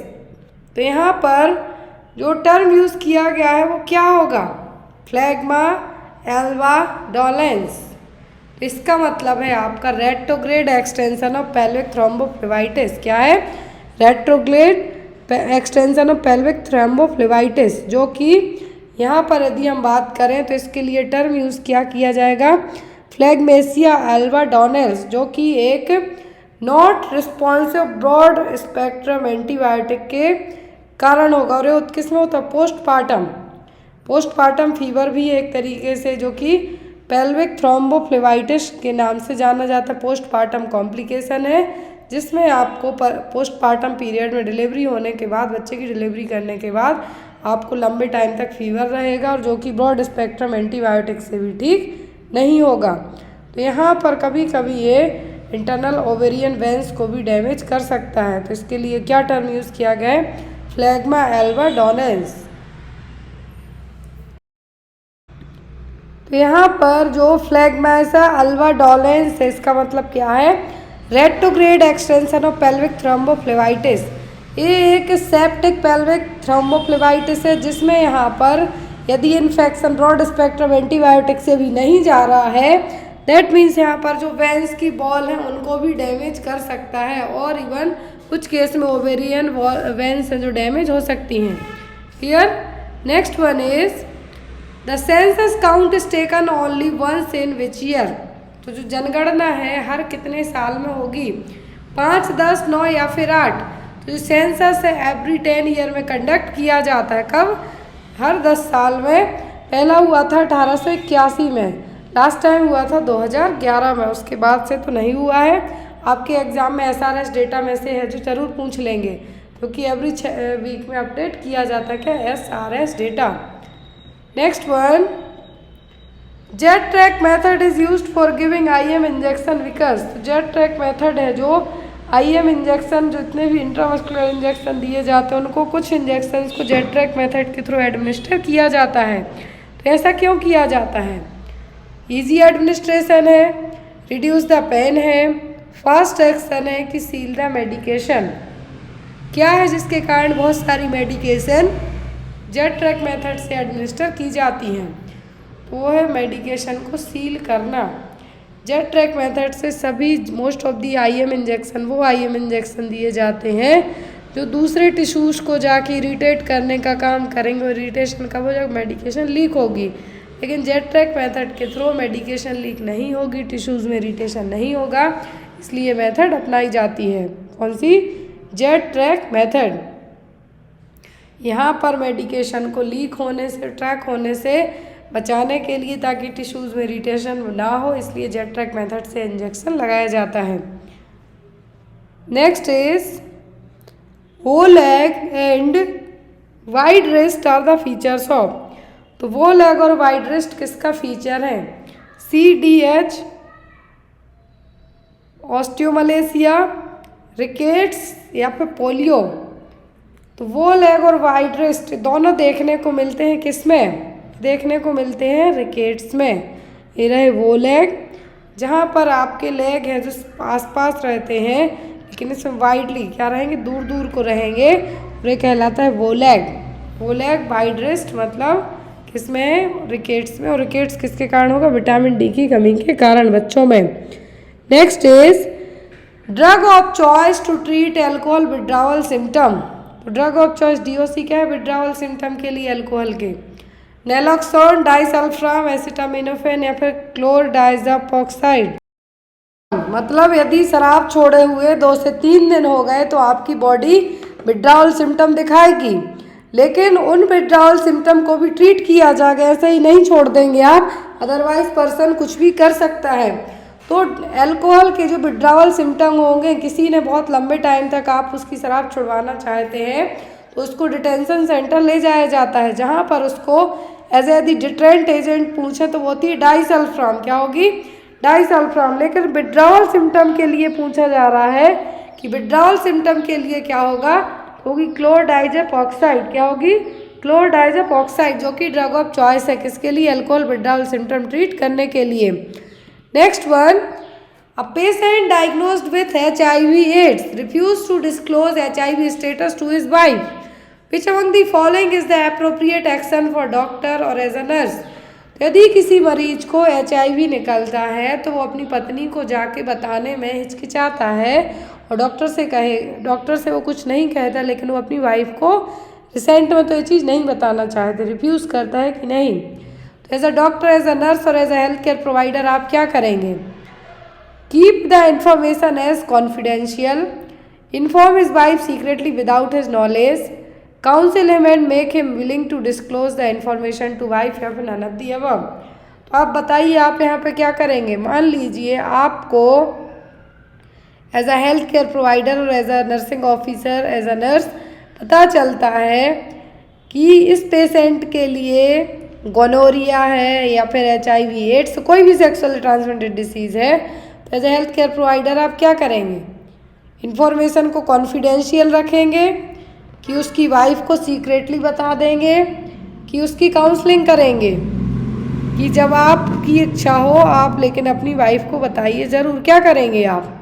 तो यहाँ पर जो टर्म यूज़ किया गया है वो क्या होगा? फ्लैग्मा अल्बाडोनेल्स। इसका मतलब है आपका retrograde extension of pelvic thrombophlebitis. क्या है? Retrograde extension of pelvic thrombophlebitis, जो कि यहाँ पर यदि हम बात करें तो इसके लिए टर्म यूज़ किया जाएगा फ्लैगमेसिया अल्बाडोनेल्स, जो कि एक not responsive broad spectrum antibiotic के कारण होगा। और ये किस में होता है? पोस्टपार्टम फीवर भी एक तरीके से जो कि पेल्विक थ्रोम्बोफ्लेबाइटिस के नाम से जाना जाता है। पोस्टपार्टम कॉम्प्लिकेशन है जिसमें आपको पोस्टपार्टम पीरियड में डिलीवरी होने के बाद, बच्चे की डिलीवरी करने के बाद आपको लंबे टाइम तक फीवर रहेगा, और जो कि ब्रॉड स्पेक्ट्रम एंटीबायोटिक से भी ठीक नहीं होगा। तो यहाँ पर कभी कभी ये इंटरनल ओवेरियन वेंस को भी डैमेज कर सकता है। तो इसके लिए क्या टर्म यूज़ किया गया है? फ्लैग्मा अल्बाडोनेल्स। तो यहाँ पर जो फ्लैगमेसिया अल्बाडोनेल्स है इसका मतलब क्या है? Retrograde extension of pelvic thrombophlebitis. ये एक सेप्टिक पेल्विक थ्रोम्बोफ्लेबाइटिस है जिसमें यहाँ पर यदि इन्फेक्शन ब्रॉड स्पेक्ट्रम एंटीबायोटिक से भी नहीं जा रहा है, दैट मीन्स यहाँ पर जो वेंस की बॉल है उनको भी डैमेज कर सकता है, और इवन कुछ केस में ओवेरियन वेंस हैं जो डैमेज हो सकती हैं। Clear? Next one is the census count is taken only once in which year. तो जो जनगणना है हर कितने साल में होगी? 5, 10, 9 या फिर 8। तो जो सेंसस है एवरी 10 ईयर में कंडक्ट किया जाता है। कब? हर 10 साल में। पहला हुआ था 1881 में, लास्ट टाइम हुआ था 2011 में, उसके बाद से तो नहीं हुआ है। आपके एग्जाम में SRS डेटा में से है जो जरूर पूछ लेंगे, क्योंकि एवरी वीक में अपडेट किया जाता है क्या? SRS data. Next one, jet track method is used for giving IM injection Vickers. तो जेट ट्रैक मेथड है जो IM इंजेक्शन, जितने भी इंट्रामस्कुलर इंजेक्शन दिए जाते हैं उनको कुछ इंजेक्शन को जेट ट्रैक मेथड के थ्रू एडमिनिस्टर किया जाता है। तो ऐसा क्यों किया जाता है? ईजी एडमिनिस्ट्रेशन है, रिड्यूस द पेन है, फास्ट एक्शन है कि सील द मेडिकेशन। क्या है जिसके कारण बहुत सारी मेडिकेशन जेट ट्रैक मेथड से एडमिनिस्टर की जाती हैं? तो वो है मेडिकेशन को सील करना। जेट ट्रैक मेथड से सभी most of the IM injection वो IM इंजेक्शन दिए जाते हैं जो दूसरे टिश्यूज़ को जाके इरिटेट करने का काम करेंगे, और इरिटेशन कब हो जाएगा? मेडिकेशन लीक होगी। लेकिन जेट ट्रैक मेथड के थ्रू मेडिकेशन लीक नहीं होगी, टिश्यूज़ में इरिटेशन नहीं होगा, इसलिए मेथड अपनाई जाती है। कौन सी? Jet track method. यहाँ पर मेडिकेशन को लीक होने से, ट्रैक होने से बचाने के लिए, ताकि टिश्यूज़ में इरिटेशन ना हो, इसलिए जेट ट्रैक मेथड से इंजेक्शन लगाया जाता है। Next is bow leg and wide wrist are the features of. तो वो लेग और वाइड रिस्ट किसका फीचर है? CDH, ऑस्टियोमलेशिया, रिकेट्स या फिर पोलियो। तो वो लेग और वाइड रिस्ट दोनों देखने को मिलते हैं किसमें? देखने को मिलते हैं रिकेट्स में। ये रहे वो लेग, जहाँ पर आपके लेग हैं जो आसपास रहते हैं, लेकिन इसमें वाइडली क्या रहेंगे? दूर दूर को रहेंगे, और ये कहलाता है वो लेग। वो लेग वाइड रिस्ट मतलब किसमें? रिकेट्स में। और रिकेट्स किसके कारण होगा? विटामिन D की कमी के कारण बच्चों में। Next is drug of choice to treat alcohol withdrawal symptom. तो ड्रग ऑफ चॉइस DOC क्या है विड्रावल सिम्टम के लिए एल्कोहल के? नैलोक्सोन, डाइसल्फाम, एसिटामिनोफेन या फिर क्लोरडाइज़ापॉक्साइड। मतलब यदि शराब छोड़े हुए 2 से 3 दिन हो गए तो आपकी बॉडी विड्रावल सिम्टम दिखाएगी, लेकिन उन विड्रावल सिम्टम को भी ट्रीट किया जाएगा, ऐसे ही नहीं छोड़ देंगे आप, अदरवाइज पर्सन कुछ भी कर सकता है। तो अल्कोहल के जो विड्रावल सिम्टम होंगे, किसी ने बहुत लंबे टाइम तक आप उसकी शराब छुड़वाना चाहते हैं तो उसको डिटेंशन सेंटर ले जाया जाता है, जहाँ पर उसको एज यदि डिटरेंट एजेंट पूछे तो वो होती है डाइसल्फाम। क्या होगी? डाइसल्फाम। लेकिन विड्रावल सिम्टम के लिए पूछा जा रहा है कि विड्रावल सिम्टम के लिए क्या होगा? होगी क्लोरडाइज़ापॉक्साइड। क्या होगी? क्लोरडाइज़ापॉक्साइड, जो कि ड्रग ऑफ चॉइस है किसके लिए? अल्कोहल विड्रावल सिम्टम ट्रीट करने के लिए। Next one, a patient diagnosed with HIV/AIDS refused to disclose HIV status to his wife. Which among the following is the appropriate action for doctor or as a nurse? यदि किसी मरीज को HIV निकलता है तो वो अपनी पत्नी को जाके बताने में हिचकिचाता है, और डॉक्टर से वो कुछ नहीं कहता, लेकिन वो अपनी वाइफ को रिसेंट में तो ये चीज़ नहीं बताना चाहते, रिफ्यूज़ करता है कि नहीं। तो as a doctor, as a nurse और as a health care provider आप क्या करेंगे? Keep the information as confidential, inform his wife secretly without his knowledge, counsel him and make him willing to disclose the information to wife या फिर none of the above. तो आप बताइए आप यहाँ पे क्या करेंगे? मान लीजिए आपको as a health care provider और as a nursing officer, as a nurse पता चलता है कि इस पेशेंट के लिए गोनोरिया है या फिर HIV/AIDS, कोई भी सेक्सुअली ट्रांसमिटेड डिसीज़ है, तो as a health care provider आप क्या करेंगे? इन्फॉर्मेशन को कॉन्फिडेंशियल रखेंगे, कि उसकी वाइफ को सीक्रेटली बता देंगे, कि उसकी काउंसलिंग करेंगे, कि जब आपकी इच्छा हो आप लेकिन अपनी वाइफ को बताइए ज़रूर। क्या करेंगे आप?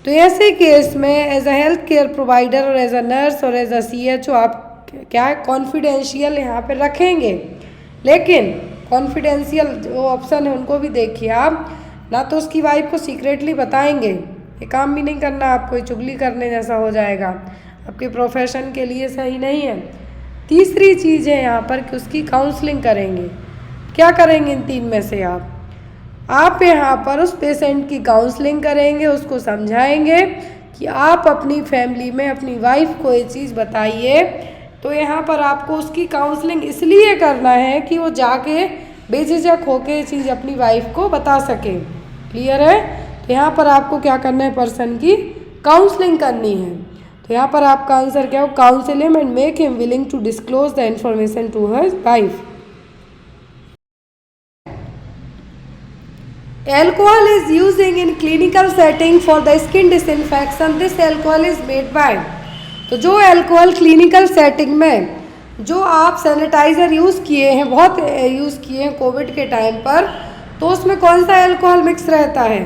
तो ऐसे केस में as a health care provider और एज अ नर्स और एज अ CHO आप क्या है? कॉन्फिडेंशियल यहाँ पे रखेंगे। लेकिन कॉन्फिडेंशियल जो ऑप्शन है उनको भी देखिए आप, ना तो उसकी वाइफ को सीक्रेटली बताएंगे, ये काम भी नहीं करना, आपको चुगली करने जैसा हो जाएगा, आपके प्रोफेशन के लिए सही नहीं है। तीसरी चीज़ है यहाँ पर कि उसकी काउंसलिंग करेंगे। क्या करेंगे इन 3 में से आप यहाँ पर उस पेशेंट की काउंसलिंग करेंगे, उसको समझाएंगे कि आप अपनी फैमिली में अपनी वाइफ को ये चीज़ बताइए। तो यहाँ पर आपको उसकी काउंसलिंग इसलिए करना है कि वो जाके बेझिझक होके ये चीज़ अपनी वाइफ को बता सके। क्लियर है? तो यहाँ पर आपको क्या करना है? पर्सन की काउंसलिंग करनी है। तो यहाँ पर आपका आंसर क्या हो? Counsel him and make him willing to disclose the information to her wife. Alcohol is using in clinical setting for the skin disinfection. This alcohol is made by। तो जो अल्कोहल क्लिनिकल सेटिंग में जो आप sanitiser use किए हैं, बहुत use किए हैं कोविड के टाइम पर, तो उसमें कौन सा अल्कोहल मिक्स रहता है?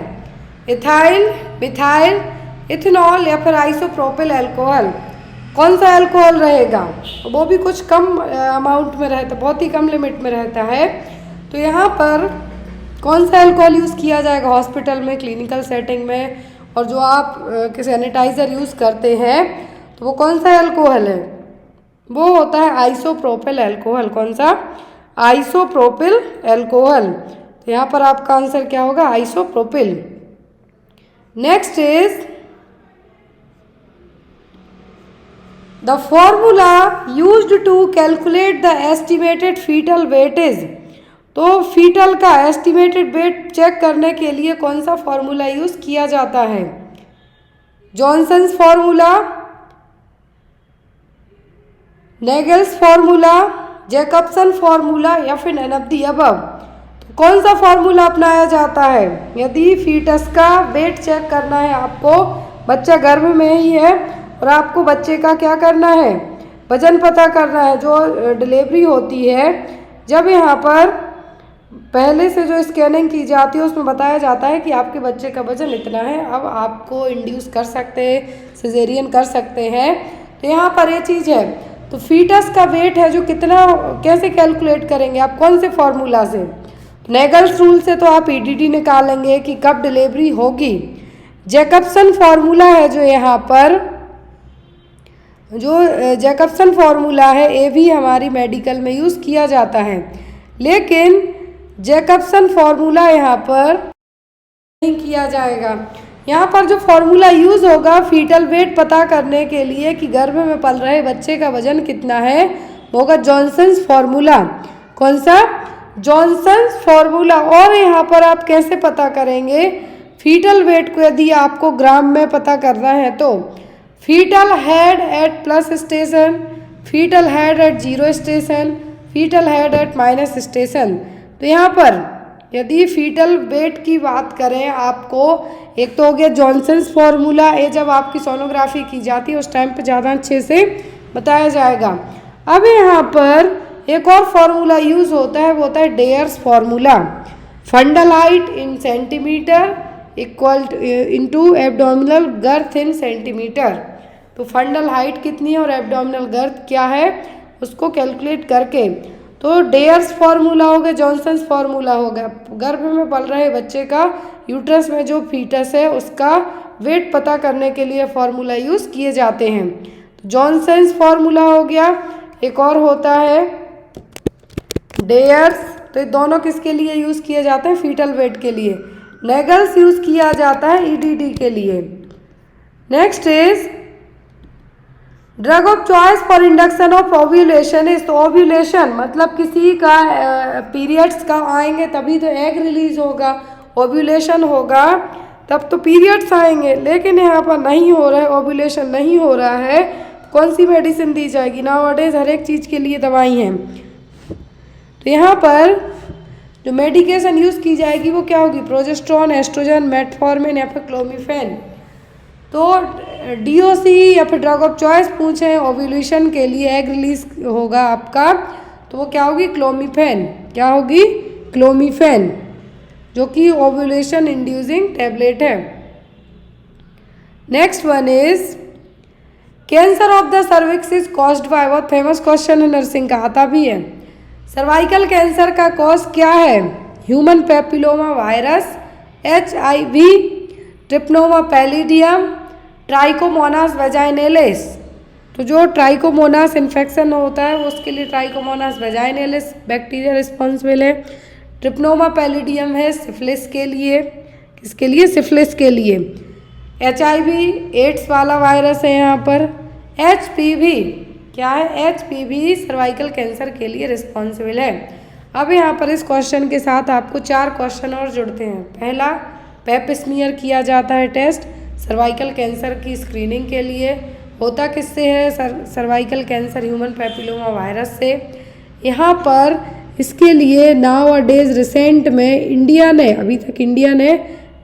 इथाइल, मिथाइल, इथेनॉल या फिर आइसोप्रोपिल अल्कोहल। कौन सा अल्कोहल रहेगा, वो भी कुछ कम अमाउंट में रहता, बहुत ही कम लिमिट में रहता है। तो यहाँ पर कौन सा अल्कोहल यूज़ किया जाएगा हॉस्पिटल में, क्लिनिकल सेटिंग में, और जो आप सैनिटाइज़र यूज़ करते हैं तो वो कौन सा अल्कोहल है, वो होता है आइसोप्रोपिल अल्कोहल। कौन सा, आइसोप्रोपिल अल्कोहल। तो यहाँ पर आपका आंसर क्या होगा, isopropyl. Next is the formula used to calculate the estimated fetal weight is. तो फीटल का एस्टिमेटेड वेट चेक करने के लिए कौन सा फॉर्मूला यूज किया जाता है, Johnson's formula, Naegele's formula, Jacobson formula, या फिर नन ऑफ द अबव। तो कौन सा फॉर्मूला अपनाया जाता है यदि फीटस का वेट चेक करना है आपको, बच्चा गर्भ में ही है और आपको बच्चे का क्या करना है, वजन पता करना है। जो डिलीवरी होती है, जब यहाँ पर पहले से जो स्कैनिंग की जाती है उसमें बताया जाता है कि आपके बच्चे का वजन इतना है, अब आपको इंड्यूस कर सकते हैं, सिजेरियन कर सकते हैं। तो यहाँ पर ये चीज़ है। तो फीटस का वेट है जो कितना, कैसे कैलकुलेट करेंगे आप, कौन से फॉर्मूला से, नेगल्स रूल से तो आप ईडीडी निकालेंगे कि कब डिलीवरी होगी। जैकबसन फॉर्मूला है जो यहाँ पर, जो जैकबसन फॉर्मूला है ये भी हमारी मेडिकल में यूज़ किया जाता है, लेकिन जैकबसन फॉर्मूला यहाँ पर नहीं किया जाएगा। यहाँ पर जो फॉर्मूला यूज़ होगा फीटल वेट पता करने के लिए कि गर्भ में पल रहे बच्चे का वजन कितना है, वो होगा जॉनसन्स फॉर्मूला। कौन सा, जॉनसन्स फॉर्मूला। और यहाँ पर आप कैसे पता करेंगे फीटल वेट को, यदि आपको ग्राम में पता करना है तो fetal head at plus station, fetal head at zero station, fetal head at minus station. तो यहाँ पर यदि फीटल वेट की बात करें आपको, एक तो हो गया जॉनसन्स फॉर्मूला, ये जब आपकी सोनोग्राफी की जाती है उस टाइम पे ज़्यादा अच्छे से बताया जाएगा। अब यहाँ पर एक और फॉर्मूला यूज़ होता है, वो होता है Dare's formula. Fundal height in centimetre equal into abdominal girth in centimetre. तो फंडल हाइट कितनी है और एब्डोमिनल गर्थ क्या है उसको कैलकुलेट करके, तो डेयर्स फॉर्मूला हो गया, जॉनसन्स फॉर्मूला हो गया। गर्भ में पल रहे बच्चे का, यूट्रस में जो फीटस है उसका वेट पता करने के लिए फॉर्मूला यूज़ किए जाते हैं। तो जॉनसन्स फॉर्मूला हो गया, एक और होता है डेयर्स। तो ये दोनों किसके लिए यूज़ किए जाते हैं, फीटल वेट के लिए। नेगल्स यूज़ किया जाता है ईडीडी के लिए। Next is drug of choice for induction of ovulation is. तो ओव्यूलेशन मतलब किसी का पीरियड्स का आएंगे तभी तो एग रिलीज होगा, ओव्यूलेशन होगा तब तो पीरियड्स आएंगे, लेकिन यहाँ पर नहीं हो रहा है, ओव्यूलेशन नहीं हो रहा है, कौन सी मेडिसिन दी जाएगी। नाउअडेज हर एक चीज़ के लिए दवाई हैं। तो यहाँ पर जो मेडिकेशन यूज़ की जाएगी वो क्या होगी, प्रोजेस्टेरॉन, एस्ट्रोजन, मेटफॉर्मिन या फिर क्लोमिफेन। तो डीओसी या फिर ड्रग ऑफ चॉइस पूछें ओव्यूलेशन के लिए, एग रिलीज होगा आपका, तो वो क्या होगी, क्लोमिफेन। क्या होगी, क्लोमिफेन, जो कि ओव्यूलेशन इंड्यूसिंग टैबलेट है। Next one is cancer of the cervix is caused bye, बहुत फेमस क्वेश्चन है, नर्सिंग का आता भी है। सर्वाइकल कैंसर का कॉज क्या है, human papilloma virus, HIV, Treponema pallidum, Trichomonas vaginalis. तो जो ट्राइकोमोनास इन्फेक्शन होता है उसके लिए ट्राइकोमोनास वेजाइनेलिस बैक्टीरिया रिस्पॉन्सिबल है। ट्रिप्नोमा पैलिडियम है सिफिलिस के लिए, किसके लिए, सिफिलिस के लिए। HIV एड्स वाला वायरस है यहाँ पर। HPV क्या है, HPV सर्वाइकल कैंसर के लिए रिस्पॉन्सिबल है। अब यहाँ पर इस क्वेश्चन के साथ आपको 4 क्वेश्चन और जुड़ते हैं। पहला, पेप स्मीयर किया जाता है टेस्ट सर्वाइकल कैंसर की स्क्रीनिंग के लिए, होता किससे है, cervical cancer human papilloma virus से। यहाँ पर इसके लिए नाउ अ डेज रिसेंट में इंडिया ने, अभी तक इंडिया ने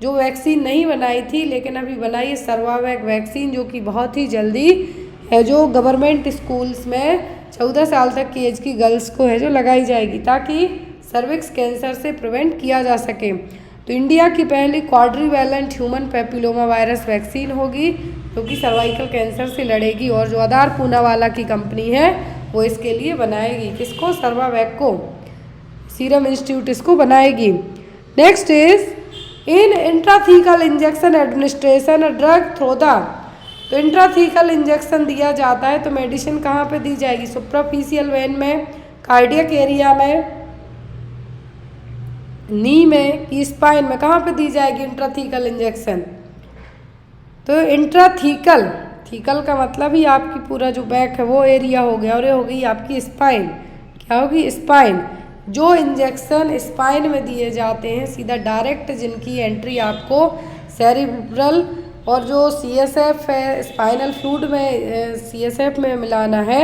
जो वैक्सीन नहीं बनाई थी लेकिन अभी बनाई है सर्वावैक वैक्सीन, जो कि बहुत ही जल्दी है, जो गवर्नमेंट स्कूल्स में 14 साल तक की एज की गर्ल्स को है जो लगाई जाएगी, ताकि सर्विक्स कैंसर से प्रिवेंट किया जा सके। तो इंडिया की पहली क्वाड्रीवैलेंट ह्यूमन पैपिलोमा वायरस वैक्सीन होगी जो कि सर्वाइकल कैंसर से लड़ेगी, और जो आधार पूनावाला की कंपनी है वो इसके लिए बनाएगी, किसको, सर्वावैक को, सीरम इंस्टीट्यूट इसको बनाएगी। Next is in intrathecal injection administration drug through the, तो इंट्राथीकल इंजेक्शन दिया जाता है तो मेडिसिन कहाँ पे दी जाएगी, सुप्राफिशियल वेन में, कार्डियक एरिया में, नी में कि स्पाइन में, कहाँ पे दी जाएगी इंट्राथीकल इंजेक्शन। तो इंट्राथीकल, थीकल का मतलब ही आपकी पूरा जो बैक है वो एरिया हो गया, और ये हो गई आपकी स्पाइन, क्या होगी, स्पाइन। जो इंजेक्शन स्पाइन में दिए जाते हैं सीधा डायरेक्ट, जिनकी एंट्री आपको सेरिब्रल और जो सीएसएफ है स्पाइनल फ्लूइड में सीएसएफ में मिलाना है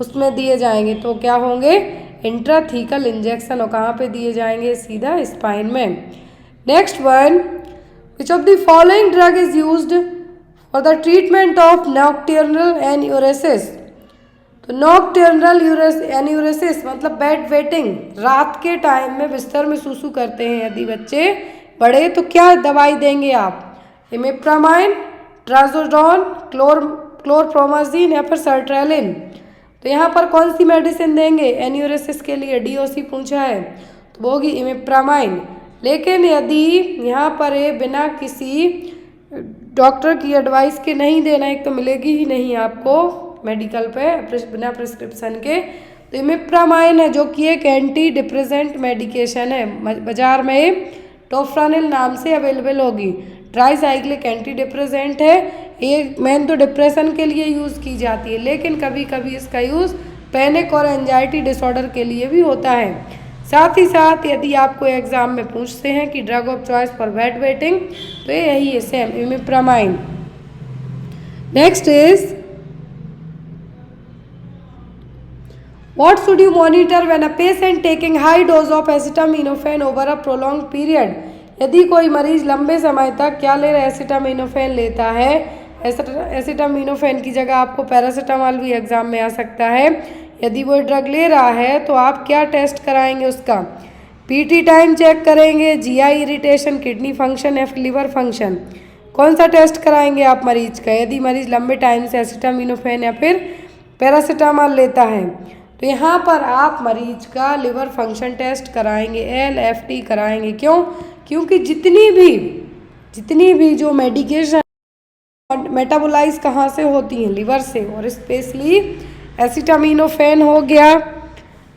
उसमें दिए जाएंगे, तो क्या होंगे, इंट्राथीकल इंजेक्शन, और कहाँ पे दिए जाएंगे, सीधा स्पाइन में। Next one, which of the following drug is used for the treatment of nocturnal enuresis, तो नॉक्टर्नल एन्यूरेसिस मतलब बेड वेटिंग, रात के टाइम में बिस्तर में सूसू करते हैं यदि बच्चे बड़े, तो क्या दवाई देंगे आप, इमिप्रामाइन, ट्राजोडोन, क्लोरप्रोमाजीन या फिर सर्ट्रेलिन। तो यहाँ पर कौन सी मेडिसिन देंगे एन्यूरेसिस के लिए, डीओसी पूछा है तो वो होगी इमिप्रामाइन। लेकिन यदि यहाँ पर ये बिना किसी डॉक्टर की एडवाइस के नहीं देना, एक तो मिलेगी ही नहीं आपको मेडिकल पे बिना प्रिस्क्रिप्शन के, तो इमिप्रामाइन है जो कि एक एंटी डिप्रेसेंट मेडिकेशन है, बाजार में टोफ्रानिल नाम से अवेलेबल होगी, ट्राईसाइक्लिक एंटी डिप्रेसेंट है, ये मेन तो डिप्रेशन के लिए यूज़ की जाती है, लेकिन कभी कभी इसका यूज़ पैनिक और एंजाइटी डिसऑर्डर के लिए भी होता है। साथ ही साथ यदि आपको एग्जाम में पूछते हैं कि drug of choice for bed wetting, तो ये यही है same, imipramine. Next is what should you monitor when a patient taking high dose of acetaminophen over a prolonged period, यदि कोई मरीज लंबे समय तक क्या ले रहा है, एसिटामिनोफेन लेता है, एसिटामिनोफेन की जगह आपको पैरासीटामोल भी एग्जाम में आ सकता है, यदि वो ड्रग ले रहा है तो आप क्या टेस्ट कराएंगे उसका, पीटी टाइम चेक करेंगे, जीआई इरिटेशन, किडनी फंक्शन या फिर लिवर फंक्शन, कौन सा टेस्ट कराएंगे आप मरीज का, यदि मरीज लंबे टाइम से एसिटामिनोफेन या फिर पैरासीटामोल लेता है तो यहाँ पर आप मरीज का लिवर फंक्शन टेस्ट कराएंगे, LFT कराएंगे। क्यों, क्योंकि जितनी भी जो मेडिकेशन मेटाबोलाइज कहाँ से होती हैं, लिवर से, और स्पेशली एसिटामिनोफेन हो गया,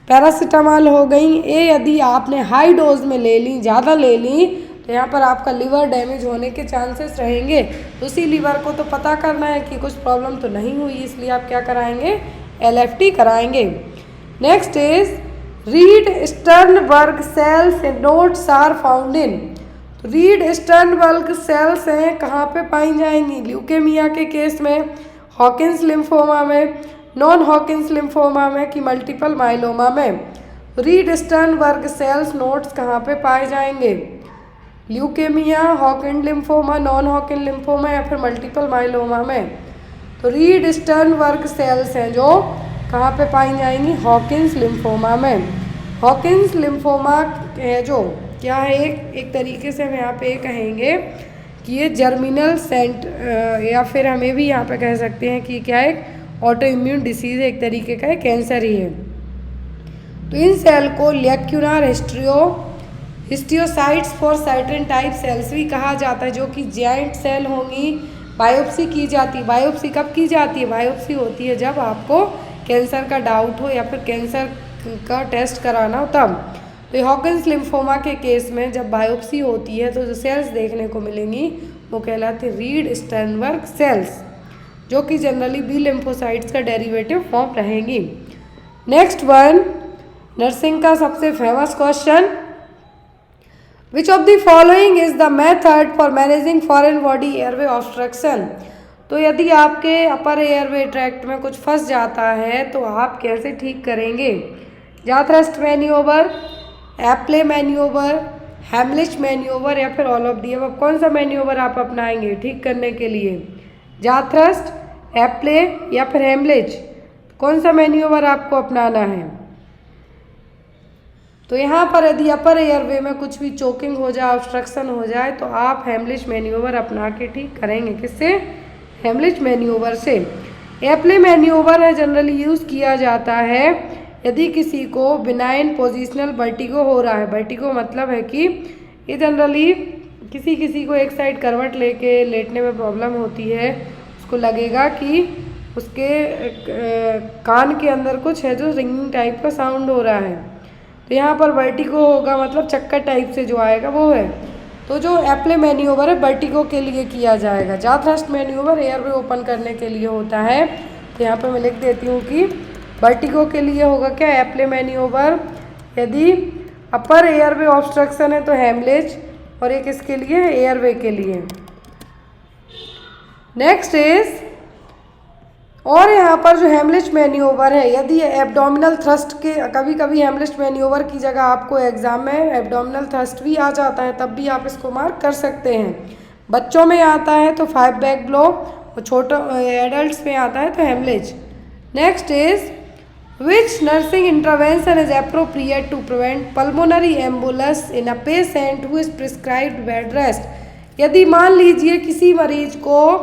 पैरासीटामोल हो गई, ये यदि आपने हाई डोज में ले ली, ज़्यादा ले ली, तो यहाँ पर आपका लिवर डैमेज होने के चांसेस रहेंगे। तो उसी लिवर को तो पता करना है कि कुछ प्रॉब्लम तो नहीं हुई, इसलिए आप क्या कराएंगे, LFT कराएंगे। Next is Reed Sternberg cells notes are found in, तो रीड स्टर्नबर्ग सेल्स हैं कहाँ पे पाई जाएंगी, ल्यूकेमिया के केस में, हॉकिंस लिम्फोमा में, नॉन हॉकिंस लिम्फोमा में कि मल्टीपल माइलोमा में। रीड स्टर्नबर्ग सेल्स नोट्स कहाँ पे पाए जाएंगे, leukaemia, Hawking lymphoma, non Hawking lymphoma या फिर मल्टीपल माइलोमा में। तो रीड स्टर्नबर्ग सेल्स हैं जो कहाँ पे पाई जाएंगी, हॉकिंस लिम्फोमा में। हॉकिंस लिम्फोमा है जो क्या है, एक तरीके से हम यहाँ पे कहेंगे कि ये जर्मिनल सेंट या फिर हमें भी यहाँ पे कह सकते हैं कि क्या है, ऑटो इम्यून डिसीज है, एक तरीके का कैंसर ही है। तो इन सेल को lacunar histiocytes for certain type cells भी कहा जाता है, जो कि जाइंट सेल होंगी। बायोप्सी की जाती है, बायोप्सी कब की जाती है, बायोप्सी होती है जब आपको कैंसर का डाउट हो या फिर कैंसर का टेस्ट कराना हो तब। तो हॉकिंस लिम्फोमा के केस में जब बायोप्सी होती है तो जो सेल्स देखने को मिलेंगी वो कहलाती है रीड स्टर्नबर्ग सेल्स, जो कि जनरली बी लिम्फोसाइट्स का डेरिवेटिव फॉर्म रहेंगी। नेक्स्ट वन, नर्सिंग का सबसे famous question, which of the following is the method for managing foreign body airway obstruction, तो यदि आपके अपर एयरवे ट्रैक्ट में कुछ फंस जाता है तो आप कैसे ठीक करेंगे, jaw thrust manoeuvre, Epley manoeuvre, Heimlich manoeuvre या फिर ऑल ऑफ दी अबव, कौन सा मैन्यूवर आप अपनाएंगे ठीक करने के लिए, जाथ्रस्ट, एप्ले या फिर हेमलिच, कौन सा मैन्यूवर आपको अपनाना है। तो यहाँ पर यदि अपर एयरवे में कुछ भी चोकिंग हो जाए, ऑब्स्ट्रक्शन हो जाए, तो आप हेमलिच मैन्यूवर अपना के ठीक करेंगे। किससे? हेमलिच मैन्यूवर से। एप्ले मैन्यूवर है जनरली यूज़ किया जाता है यदि किसी को बिनाइन पोजिशनल वर्टिगो हो रहा है। वर्टिगो मतलब है कि ये जनरली किसी को एक साइड करवट लेके लेटने में प्रॉब्लम होती है, उसको लगेगा कि उसके कान के अंदर कुछ है जो रिंगिंग टाइप का साउंड हो रहा है, तो यहाँ पर वर्टिगो होगा, मतलब चक्कर टाइप से जो आएगा वो है। तो जो एप्ले मैन्यूवर है वर्टिगो के लिए किया जाएगा। जा थ्रस्ट मैन्यूवर एयरवे ओपन करने के लिए होता है। तो यहाँ पर मैं लिख देती हूँ कि वर्टिगो के लिए होगा क्या? एप्ले मैन्यूवर। यदि अपर एयरवे ऑब्स्ट्रक्शन है तो हेमलिच, और ये किसके लिए है? एयरवे के लिए। नेक्स्ट इज, और यहाँ पर जो हेमलिच मैन्यूवर है, यदि एब्डोमिनल थ्रस्ट के, कभी कभी हेमलिच मैन्यूवर की जगह आपको एग्जाम में एब्डोमिनल थ्रस्ट भी आ जाता है, तब भी आप इसको मार्क कर सकते हैं। बच्चों में आता है तो 5 बैक ब्लो, और छोटे एडल्ट्स में आता है तो Heimlich. Next is, which nursing intervention is appropriate to prevent pulmonary embolus in a patient who is prescribed bed rest. यदि मान लीजिए किसी मरीज को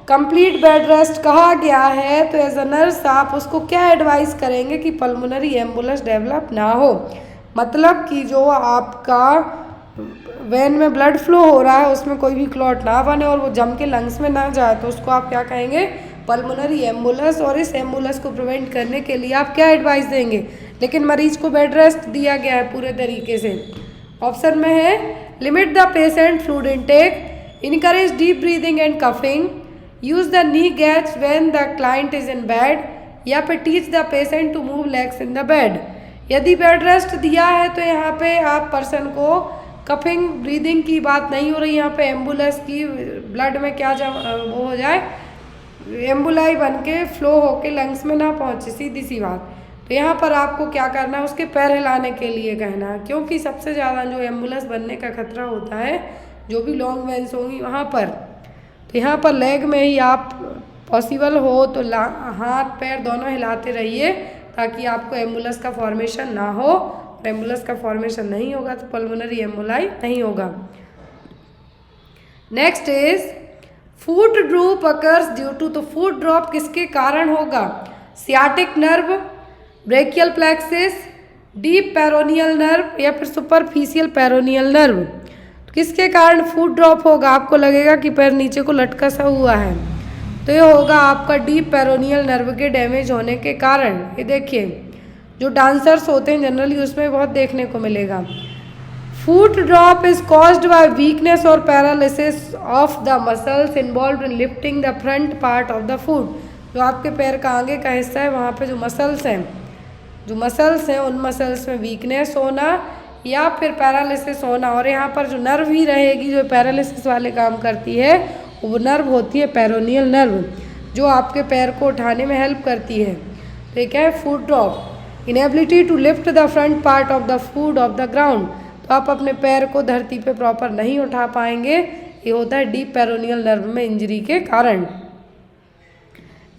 कंप्लीट बेड रेस्ट कहा गया है, तो एज अ नर्स आप उसको क्या एडवाइस करेंगे कि पल्मोनरी एम्बुलस डेवलप ना हो। मतलब कि जो आपका वेन में ब्लड फ्लो हो रहा है उसमें कोई भी क्लॉट ना बने और वो जम के लंग्स में ना जाए, तो उसको आप क्या कहेंगे? पल्मोनरी एम्बुलस। और इस एम्बुलस को प्रिवेंट करने के लिए आप क्या एडवाइस देंगे? लेकिन मरीज को बेड रेस्ट दिया गया है पूरे तरीके से। ऑप्शन में है limit the patient fluid intake, encourage deep breathing and coughing, use the knee gatch when the client is in bed, या फिर teach the patient to move legs in the bed. यदि बेड रेस्ट दिया है तो यहाँ पे आप person को कफिंग ब्रीदिंग की बात नहीं हो रही, यहाँ पे एम्बुलस की ब्लड में क्या वो हो जाए, एम्बुलाई बन के फ्लो होके लंग्स में ना पहुँचे, सीधी सी बात। तो यहाँ पर आपको क्या करना है? उसके पैर हिलाने के लिए कहना है, क्योंकि सबसे ज़्यादा जो एम्बुलेंस बनने का खतरा होता है, जो भी लॉन्ग वेन्स होंगी वहाँ पर। तो यहाँ पर लेग में ही आप पॉसिबल हो तो हाथ पैर दोनों हिलाते रहिए, ताकि आपको एम्बुलेंस का फॉर्मेशन ना हो। एम्बुलेंस का फॉर्मेशन नहीं होगा तो पल्मोनरी एम्बुलाई नहीं होगा। Next is, foot drop occurs due to, तो फुट ड्रॉप किसके कारण होगा? Sciatic nerve, brachial plexus, deep peroneal nerve, या फिर सुपरफिशियल पेरोनियल नर्व। तो किसके कारण फुट ड्रॉप होगा? आपको लगेगा कि पैर नीचे को लटका सा हुआ है, तो ये होगा आपका डीप पेरोनियल नर्व के डैमेज होने के कारण। ये देखिए, जो डांसर्स होते हैं जनरली उसमें बहुत देखने को मिलेगा। Foot drop is caused by weakness और paralysis of the muscles involved in lifting the front part of the foot. जो आपके पैर का आगे का हिस्सा है, वहाँ पे जो मसल्स हैं उन मसल्स में वीकनेस होना या फिर पैरालिसिस होना। और यहाँ पर जो नर्व ही रहेगी जो पैरालिसिस वाले काम करती है, वो नर्व होती है पेरोनियल नर्व, जो आपके पैर को उठाने में हेल्प करती है। तो ये क्या है? Foot drop, inability to lift the front part of the foot off the ground. तो आप अपने पैर को धरती पे प्रॉपर नहीं उठा पाएंगे, ये होता है डीप पेरोनियल नर्व में इंजरी के कारण।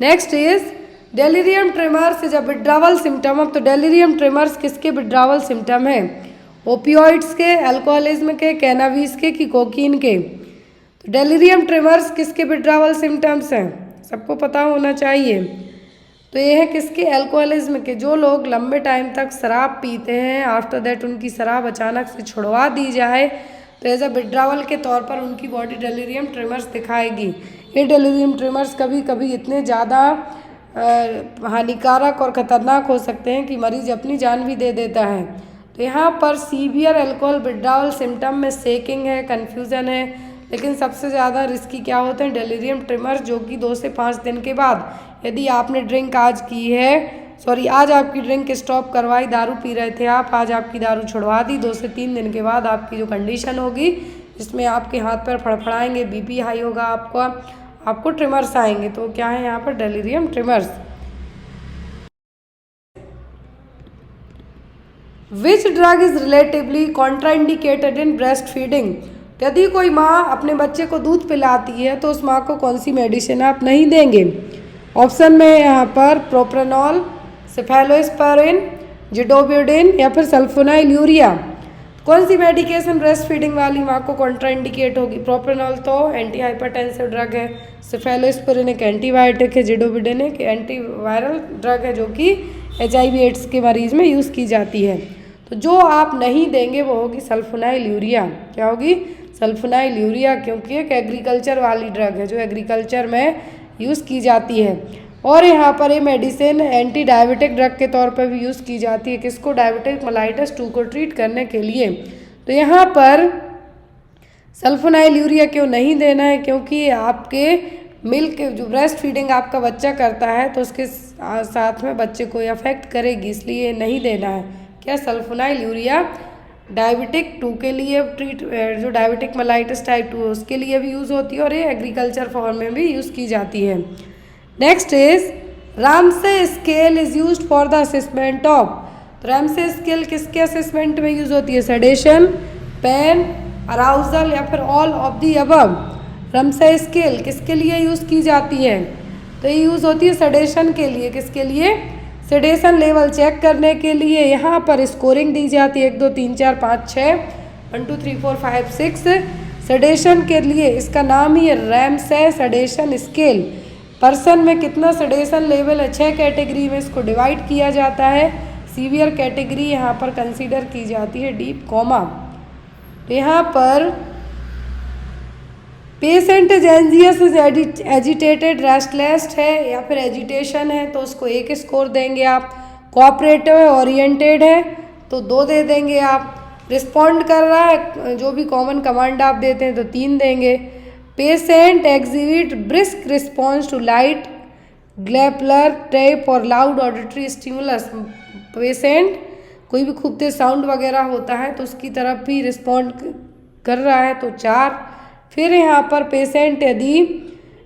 Next is, delirium tremors is a withdrawal symptom. अब तो डेलिरियम ट्रेमर्स किसके विड्रावल सिम्टम है? ओपियोइड्स के, अल्कोहलिज्म के, कैनाबीस के कि कोकीन के? तो डेलिरियम ट्रेमर्स किसके विड्रावल सिम्टम्स हैं? सबको पता होना चाहिए। तो ये है किसके? अल्कोहलिज्म के। जो लोग लंबे टाइम तक शराब पीते हैं, आफ्टर दैट उनकी शराब अचानक से छुड़वा दी जाए, तो एज अ विड्रावल के तौर पर उनकी बॉडी डेलिरियम ट्रेमर्स दिखाएगी। ये डेलिरियम ट्रेमर्स कभी कभी इतने ज़्यादा हानिकारक और ख़तरनाक हो सकते हैं कि मरीज अपनी जान भी दे देता है। तो यहाँ पर सीवियर अल्कोहल विड्रावल सिम्टम में शेकिंग है, कन्फ्यूज़न है, लेकिन सबसे ज़्यादा रिस्की क्या होते हैं? डेलिरियम ट्रेमर्स, जो कि 2 से 5 दिन के बाद, यदि आपने ड्रिंक आज की है, आज आपकी ड्रिंक स्टॉप करवाई, दारू पी रहे थे आप, आज आपकी दारू छुड़वा दी, 2 से 3 दिन के बाद आपकी जो कंडीशन होगी, जिसमें आपके हाथ पैर फड़फड़ाएंगे, बीपी हाई होगा, आपको ट्रिमर्स आएंगे। तो क्या है यहाँ पर? Delirium trimmers. Which drug is relatively contraindicated in breast feeding? यदि कोई माँ अपने बच्चे को दूध पिलाती है तो उस माँ को कौन सी मेडिसिन आप नहीं देंगे? ऑप्शन में है यहाँ पर प्रोप्रानॉल, सेफेलोस्पारिन, जिडोब्यूडेन या फिर सल्फोनाइल यूरिया। कौन सी मेडिकेशन ब्रेस्ट फीडिंग वाली माँ को कॉन्ट्राइंडिकेट होगी? प्रोप्रेनॉल तो एंटी हाइपरटेंसिव ड्रग है, सेफेलोस्पिरिन एक एंटीबायोटिक है, जिडोबिडिन एक एंटीवायरल ड्रग है जो कि HIV एड्स के मरीज में यूज़ की जाती है। तो जो आप नहीं देंगे वो होगी सल्फोनाइल यूरिया। क्या होगी? सल्फोनाइल यूरिया, क्योंकि एक एग्रीकल्चर वाली ड्रग है जो एग्रीकल्चर में यूज़ की जाती है। और यहाँ पर ये मेडिसिन एंटी डायबिटिक ड्रग के तौर पर भी यूज़ की जाती है। किसको? डायबिटिक मेलाइटस 2 को ट्रीट करने के लिए। तो यहाँ पर सल्फोनाइल यूरिया क्यों नहीं देना है? क्योंकि आपके मिल्क जो ब्रेस्ट फीडिंग आपका बच्चा करता है तो उसके साथ में बच्चे को अफेक्ट करेगी, इसलिए नहीं देना है। क्या? सल्फोनाइल यूरिया डायबिटिक 2 के लिए जो डायबिटिक मेलाइटस टाइप 2 है उसके लिए भी यूज़ होती है और ये एग्रीकल्चर फॉर्म में भी यूज़ की जाती है। Next is Ramsay scale is used for the assessment of. Ramsay scale किसके असेसमेंट में यूज होती है? सेडेशन, पेन, अराउजल या फिर all of the above. Ramsay scale किसके लिए यूज़ की जाती है? तो ये यूज़ होती है सेडेशन के लिए। किसके लिए? सेडेशन लेवल चेक करने के लिए। यहाँ पर स्कोरिंग दी जाती है 1 2 3 4 5 6 1 2 3 4 5 6 सेडेशन के लिए। इसका नाम ही है रैमसे सेडेशन स्केल। पर्सन में कितना सेडेशन लेवल है? 6 कैटेगरी में इसको डिवाइड किया जाता है। सीवियर कैटेगरी यहाँ पर कंसीडर की जाती है डीप कोमा। तो यहाँ पर patient is anxious is agitated restless है या फिर एजिटेशन है तो उसको 1 स्कोर देंगे आप। कोऑपरेटिव है, ओरिएंटेड है तो 2 दे देंगे आप। रिस्पॉन्ड कर रहा है, जो भी कॉमन कमांड आप देते हैं तो 3 देंगे। Patient exhibit brisk response to light glabellar tap और लाउड ऑडिटरी स्टिमुलस। पेशेंट कोई भी खूब तेज साउंड वगैरह होता है तो उसकी तरफ भी रिस्पॉन्ड कर रहा है तो 4। फिर यहाँ पर पेशेंट यदि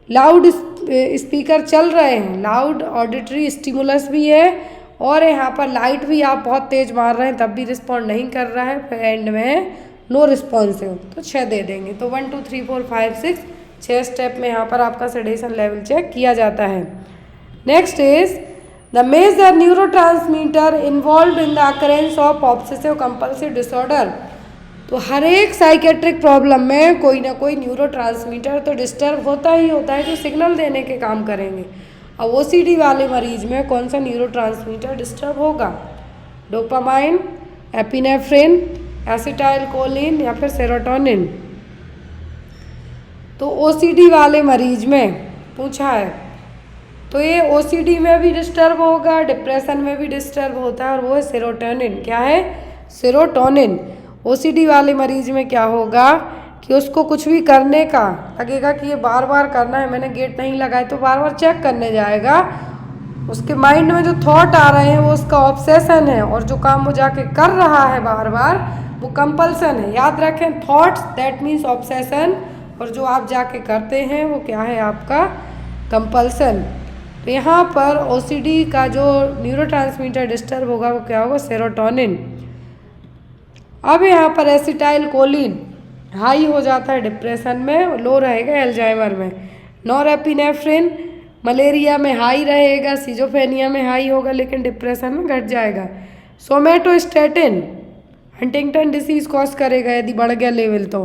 लाउड स्पीकर चल रहे हैं, लाउड ऑडिटरी स्टिमुलस भी है और यहाँ पर लाइट भी आप बहुत तेज मार रहे हैं तब भी रिस्पॉन्ड नहीं कर रहा है, फिर एंड में नो रिस्पॉन्सिव तो 6 दे देंगे। तो 1 2 3 4 5 6 6 स्टेप में यहाँ पर आपका सेडेशन लेवल चेक किया जाता है। Next is the major neurotransmitter involve in the occurrence of obsessive compulsive disorder. तो हर एक साइकेट्रिक प्रॉब्लम में कोई ना कोई न्यूरोट्रांसमीटर तो डिस्टर्ब होता ही होता है जो सिग्नल देने के काम करेंगे। अब OCD वाले मरीज में कौन सा न्यूरोट्रांसमीटर डिस्टर्ब होगा? डोपामाइन, एपिनेफ्रिन, एसिटाइल कोलिन या फिर सेरोटोनिन। तो OCD वाले मरीज में पूछा है तो ये OCD में भी डिस्टर्ब होगा, डिप्रेशन में भी डिस्टर्ब होता है और वो है सेरोटोनिन। क्या है? सेरोटोनिन। OCD वाले मरीज में क्या होगा कि उसको कुछ भी करने का लगेगा कि ये बार बार करना है, मैंने गेट नहीं लगाए तो बार बार चेक करने जाएगा। उसके माइंड में जो थॉट आ रहे हैं वो उसका ऑब्सेशन है और जो काम वो जाके कर रहा है बार बार वो कंपल्सन है। याद रखें, थॉट्स दैट मीन्स ऑब्सेशन और जो आप जाके करते हैं वो क्या है? आपका कंपल्सन। तो यहाँ पर OCD का जो न्यूरोट्रांसमीटर डिस्टर्ब होगा वो क्या होगा? सेरोटोनिन। अब यहाँ पर एसिटाइल कोलिन हाई हो जाता है डिप्रेशन में, लो रहेगा एल्जाइमर में। नॉरएपिनेफ्रिन मलेरिया में हाई रहेगा, सिजोफ्रेनिया में हाई होगा लेकिन डिप्रेशन में घट जाएगा। सोमेटोस्टेटिन हंटिंगटन डिसीज कॉज करेगा यदि बढ़ गया लेवल तो।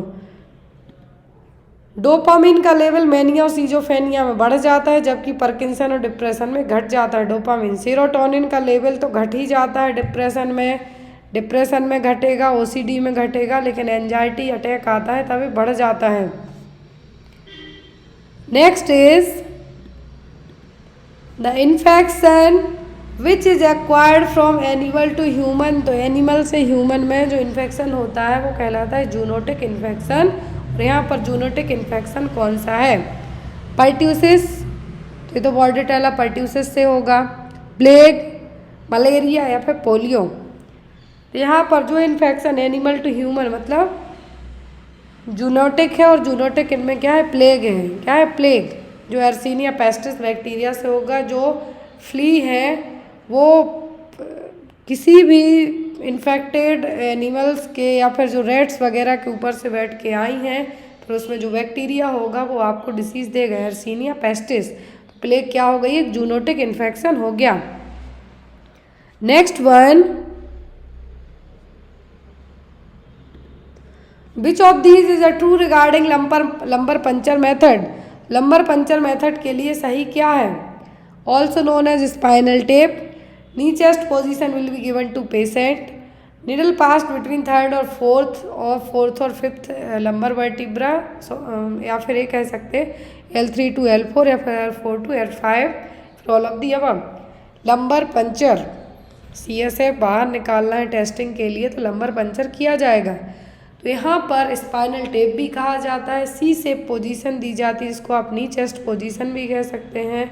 डोपामिन का लेवल मैनिया और सिजोफ्रेनिया में बढ़ जाता है जबकि पार्किंसन और डिप्रेशन में घट जाता है डोपामिन। सेरोटोनिन का लेवल तो घट ही जाता है डिप्रेशन में घटेगा, OCD में घटेगा लेकिन एंजाइटी अटैक आता है तभी बढ़ जाता है। Next is the infection which is acquired from animal to human. तो एनिमल से ह्यूमन में जो इन्फेक्शन होता है वो कहलाता है जूनोटिक इन्फेक्शन। और यहाँ पर जूनोटिक इन्फेक्शन कौन सा है? पर्ट्यूसिस, तो ये तो बॉर्डेटेला पर्ट्यूसिस से होगा। प्लेग, मलेरिया या फिर पोलियो। तो यहाँ पर जो इन्फेक्शन एनिमल टू ह्यूमन मतलब जूनोटिक है और जूनोटिक इनमें क्या है? प्लेग है। क्या है? प्लेग जो एर्सीनिया पेस्टिस बैक्टीरिया से होगा। जो फ्ली है वो किसी भी इन्फेक्टेड एनिमल्स के या फिर जो रेट्स वगैरह के ऊपर से बैठ के आई हैं फिर उसमें जो बैक्टीरिया होगा वो आपको डिसीज़ देगा, एर्सीनिया पेस्टिस। प्लेग क्या हो गई? एक जूनोटिक इन्फेक्शन हो गया। Next one which of these is a true regarding lumbar puncture method. Lumbar puncture method के लिए सही क्या है? Also known as spinal tap, knee chest position will be given to patient, needle pass between third और fourth और fifth lumbar vertebra, या फिर ये कह सकते L3 to L4 या फिर L4 to L5, फिर all of the above. Lumbar puncture CSF बाहर निकालना है टेस्टिंग के लिए तो लंबर पंचर किया जाएगा। तो यहाँ पर स्पाइनल टेप भी कहा जाता है, सी शेप पोजीशन दी जाती है, इसको आप नी चेस्ट पोजीशन भी कह सकते हैं।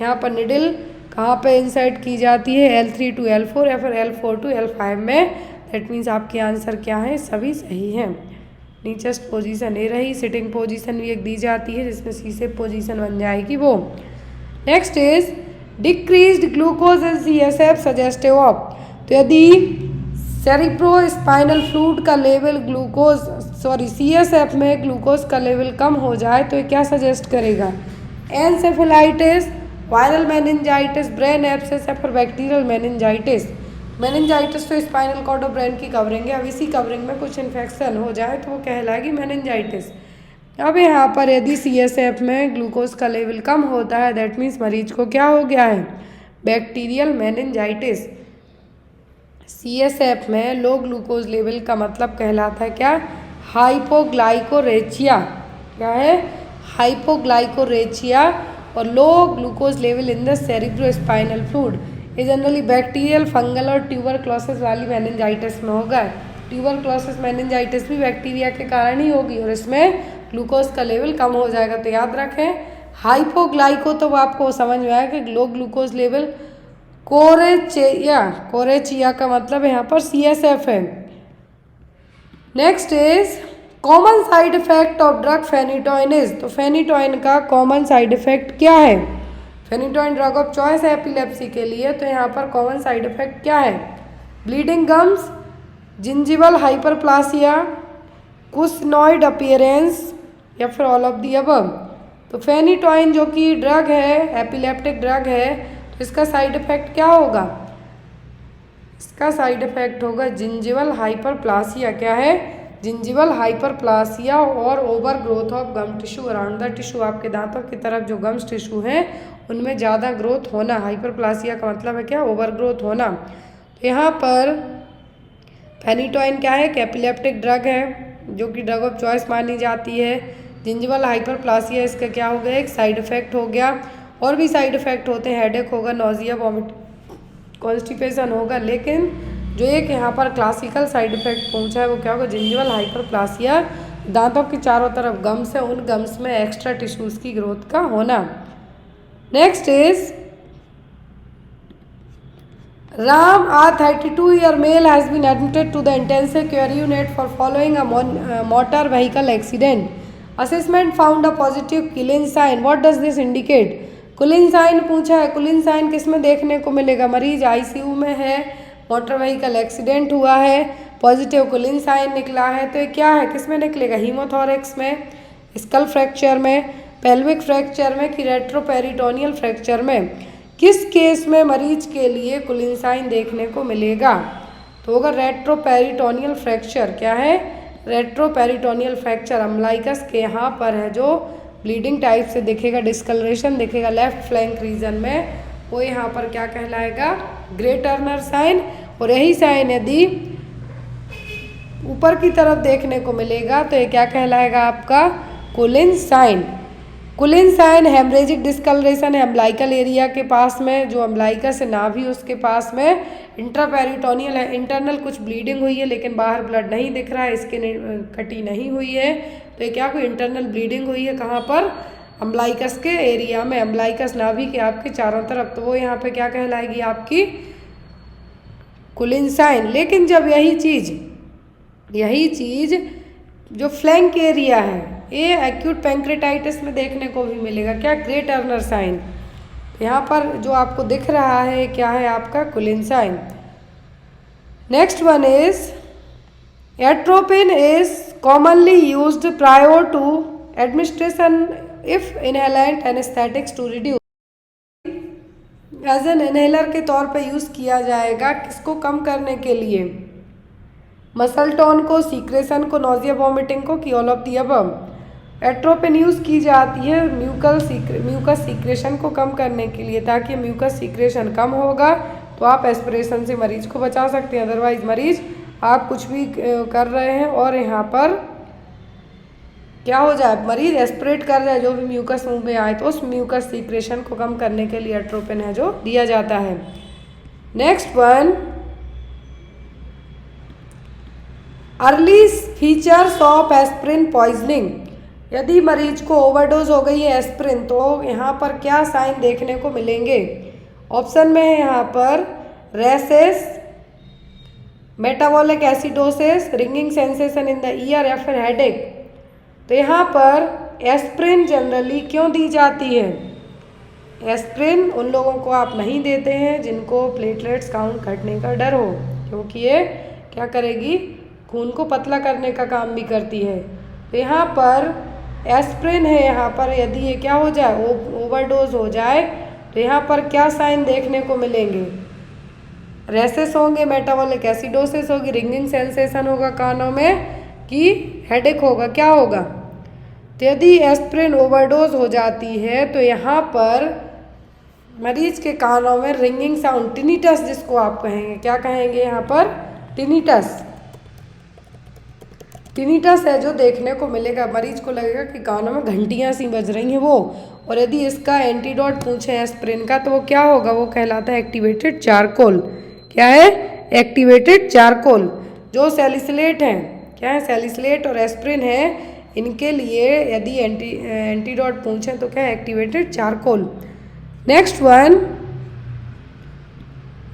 यहाँ पर निडल कहाँ पे इंसर्ट की जाती है? L3 to L4 या फिर L4 to L5 में। दैट मीन्स आपके आंसर क्या है? सभी सही हैं। नी चेस्ट पोजीशन ये रही, सिटिंग पोजीशन भी एक दी जाती है जिसमें सी शेप पोजीशन बन जाएगी वो। Next is decreased glucose in CSF suggestive of. तो यदि सेरिब्रो स्पाइनल फ्लूइड का लेवल CSF में ग्लूकोज का लेवल कम हो जाए तो ये क्या सजेस्ट करेगा? Encephalitis, viral meningitis, brain abscess या फिर बैक्टीरियल मेनिंजाइटिस। मेनिंजाइटिस तो स्पाइनल कॉर्ड और ब्रेन की कवरिंग है, अब इसी कवरिंग में कुछ इन्फेक्शन हो जाए तो वो कहलाएगी मेनिंजाइटिस। अब यहाँ पर यदि CSF में ग्लूकोज का लेवल कम होता है दैट मीन्स मरीज को क्या हो गया है? Bacterial meningitis. CSF में लो ग्लूकोज लेवल का मतलब कहलाता है क्या? हाइपोग्लाइकोरेचिया। क्या है? हाइपोग्लाइकोरेचिया। और low glucose level in the cerebro spinal fluid ये जनरली बैक्टीरियल, फंगल और ट्यूबरक्लोसिस वाली मेनिंजाइटिस में होगा। ट्यूबरक्लोसिस मेनिंजाइटिस भी बैक्टीरिया के कारण ही होगी और इसमें ग्लूकोज का लेवल कम हो जाएगा। तो याद रखें हाइपोग्लाइको तो वो आपको समझ में आया कि लो ग्लूकोज लेवल कोरेचिया का मतलब यहाँ पर CSF है। Next is common side effect of drug phenytoin is. तो फेनिटोइन का कॉमन साइड इफेक्ट क्या है? फेनिटोइन ड्रग ऑफ चॉइस है एपिलेप्सी के लिए, तो यहाँ पर कॉमन साइड इफेक्ट क्या है? Bleeding gums, gingival hyperplasia, cushingoid appearance या फिर ऑल ऑफ दी अबव। तो फेनिटोइन जो कि ड्रग है, एपिलेप्टिक ड्रग है, तो इसका साइड इफेक्ट क्या होगा? इसका साइड इफेक्ट होगा जिंजिवल हाइपरप्लासिया। क्या है? जिंजिवल हाइपरप्लासिया और over growth of gum tissue around the tissue. आपके दांतों की तरफ जो गम्स टिश्यू हैं उनमें ज़्यादा ग्रोथ होना। हाइपरप्लासिया का मतलब है क्या? ओवर ग्रोथ होना। तो यहाँ पर फेनिटोइन क्या है? एपिलेप्टिक ड्रग है जो कि ड्रग ऑफ चॉइस मानी जाती है। जिंजिवल हाइपरप्लासिया इसका क्या हो गया? एक साइड इफेक्ट हो गया। और भी साइड इफेक्ट होते हैं, हेडेक होगा, नोजिया, वॉमिट, कॉन्स्टिपेशन होगा, लेकिन जो एक यहाँ पर क्लासिकल साइड इफेक्ट पहुँचा है वो क्या होगा? Gingival hyperplasia. दांतों के चारों तरफ गम्स है, उन गम्स में एक्स्ट्रा टिश्यूज की ग्रोथ का होना। Next is Ram, a 32-year male, has been admitted to the intensive care unit for following a motor vehicle accident. Assessment found a positive Kullin sign. What does this indicate? Cullen sign पूछा है। कुलिन sign किस में देखने को मिलेगा? मरीज ICU में है, मोटर व्हीकल एक्सीडेंट हुआ है, पॉजिटिव कुलिन साइन निकला है, तो ये क्या है? किस में निकलेगा? हीमोथोरैक्स में, स्कल फ्रैक्चर में, पेल्विक फ्रैक्चर में कि रेट्रोपेरिटोनियल फ्रैक्चर में? किस केस में मरीज के लिए कुलिन साइन देखने को मिलेगा? तो होगा रेट्रोपेरिटोनियल फ्रैक्चर। क्या है? रेट्रोपेरिटोनियल फ्रैक्चर अम्बलाइकस के यहाँ पर है जो ब्लीडिंग टाइप से दिखेगा, डिस्कलरेशन दिखेगा लेफ्ट फ्लैंक रीजन में, वो यहाँ पर क्या कहलाएगा? Grey Turner sign. और यही साइन यदि ऊपर की तरफ देखने को मिलेगा तो ये क्या कहलाएगा आपका? Cullen sign. कुलिन sign haemorrhagic discolouration है अम्बलाइकल एरिया के पास में, जो अम्बलाइकस है नाभि उसके पास में। इंट्रापेरिटोनियल है, इंटरनल कुछ ब्लीडिंग हुई है लेकिन बाहर ब्लड नहीं दिख रहा है, स्किन कटी नहीं हुई है, तो ये क्या? कोई इंटरनल ब्लीडिंग हुई है कहाँ पर? अम्बलाइकस के एरिया में, अम्बलाइकस नाभि के आपके चारों तरफ, तो वो यहाँ पे क्या कहलाएगी? आपकी कुलिन साइन। लेकिन जब यही चीज़ जो फ्लैंक एरिया है ये एक्यूट पैंक्रेटाइटिस में देखने को भी मिलेगा। क्या? Grey Turner sign. यहाँ पर जो आपको दिख रहा है क्या है? आपका Cullen sign. Next one is atropine is commonly used prior to administration if inhalant anaesthetics to reduce. As an inhaler के तौर पे यूज़ किया जाएगा किसको कम करने के लिए? मसल टोन को, सीक्रेशन को, नोजिया वॉमिटिंग को, कि all of the above. Atropine use की जाती है म्यूकस सीक्रेशन को कम करने के लिए, ताकि म्यूकस सीक्रेशन कम होगा तो आप एस्पिरेशन से मरीज को बचा सकते हैं। अदरवाइज मरीज आप कुछ भी कर रहे हैं और यहाँ पर क्या हो जाए, मरीज एस्पिरेट कर जाए जो भी म्यूकस मुंह में आए, तो उस म्यूकस सीक्रेशन को कम करने के लिए एट्रोपिन है जो दिया जाता है। Next one, early features of aspirin poisoning. यदि मरीज को ओवरडोज हो गई है एस्पिरिन, तो यहाँ पर क्या साइन देखने को मिलेंगे? ऑप्शन में है यहाँ पर rashes, metabolic acidosis, ringing sensation in the year या फिर हेडेक। तो यहाँ पर एस्पिरिन जनरली क्यों दी जाती है? एस्पिरिन उन लोगों को आप नहीं देते हैं जिनको प्लेटलेट्स काउंट घटने का डर हो, क्योंकि ये क्या करेगी, खून को पतला करने का काम भी करती है। तो यहाँ पर एस्पिरिन है, यहाँ पर यदि ये क्या हो जाए, ओवरडोज हो जाए, तो यहाँ पर क्या साइन देखने को मिलेंगे? रेसेस होंगे, मेटाबॉलिक एसिडोसिस होगी, रिंगिंग सेंसेशन होगा कानों में, कि हेडेक होगा, क्या होगा? तो यदि एस्पिरिन ओवरडोज हो जाती है तो यहाँ पर मरीज के कानों में रिंगिंग साउंड, टिनिटस जिसको आप कहेंगे, क्या कहेंगे यहाँ पर? टिनिटस। टिनिटस है जो देखने को मिलेगा, मरीज को लगेगा कि कानों में घंटियाँ सी बज रही हैं वो। और यदि इसका एंटीडोट पूछे एस्पिरिन का, तो वो क्या होगा? वो कहलाता है एक्टिवेटेड चारकोल। क्या है? Activated charcoal. जो सैलिसिलेट हैं, क्या है? सैलिसिलेट और एस्पिरिन है, इनके लिए यदि एंटीडोट पूछें तो क्या है? Activated charcoal. Next one,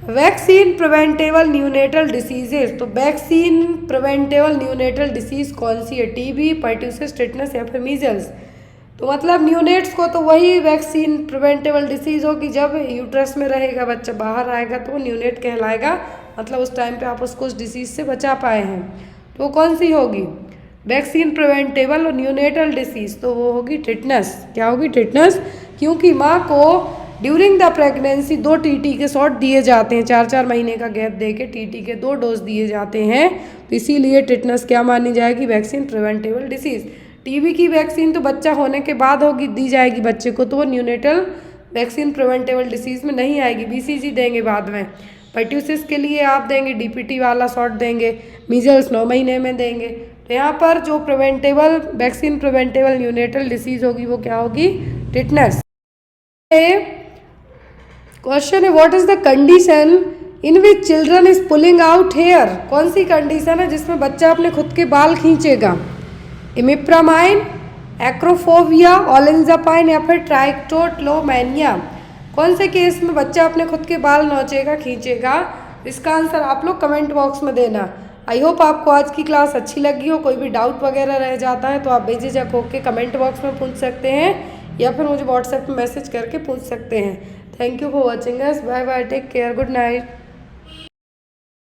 vaccine preventable neonatal diseases. तो वैक्सीन प्रिवेंटेबल न्यूनेटल डिसीज कौन सी है? टीबी, पर्ट्यूसिस, टिटनस या फिर मीजल्स। तो मतलब न्यूनेट्स को तो वही वैक्सीन प्रिवेंटेबल डिसीज होगी, जब यूट्रस में रहेगा बच्चा, बाहर आएगा तो वो न्यूनेट कहलाएगा, मतलब उस टाइम पे आप उसको उस डिसीज से बचा पाए हैं। तो कौन सी होगी? वैक्सीन प्रिवेंटेबल और न्यूनेटल डिसीज, तो वो होगी टिटनस। क्या होगी? टिटनस। क्योंकि माँ को ड्यूरिंग द प्रेगनेंसी 2 टीटी के शॉट दिए जाते हैं, 4-4 महीने का गैप दे के टीटी के 2 डोज दिए जाते हैं, तो इसीलिए टिटनस क्या मानी जाएगी? Vaccine preventable disease. टीबी की वैक्सीन तो बच्चा होने के बाद होगी, दी जाएगी बच्चे को, तो वो न्यूनेटल वैक्सीन प्रिवेंटेबल डिसीज में नहीं आएगी, बीसीजी देंगे बाद में। पर्ट्यूसिस के लिए आप देंगे डीपीटी वाला शॉट देंगे, मीजल्स 9 महीने में देंगे। तो यहाँ पर जो preventable vaccine preventable neonatal disease होगी वो क्या होगी? टिटनस। क्वेश्चन है, what is the condition in which children is pulling out here. कौन सी कंडीशन है जिसमें बच्चा अपने खुद के बाल खींचेगा? इमिप्रामाइन, एक्रोफोबिया, ओलेंजापाइन या फिर ट्राइकोटोलोमैनिया। कौन से केस में बच्चा अपने खुद के बाल नोचेगा, खींचेगा? इसका आंसर आप लोग कमेंट बॉक्स में देना। आई होप आपको आज की क्लास अच्छी लगी हो। कोई भी डाउट वगैरह रह जाता है तो आप बेझिझक होकर कमेंट बॉक्स में पूछ सकते हैं, या फिर मुझे व्हाट्सएप पे मैसेज करके पूछ सकते हैं। Thank you for watching us. Bye bye, take care, good night.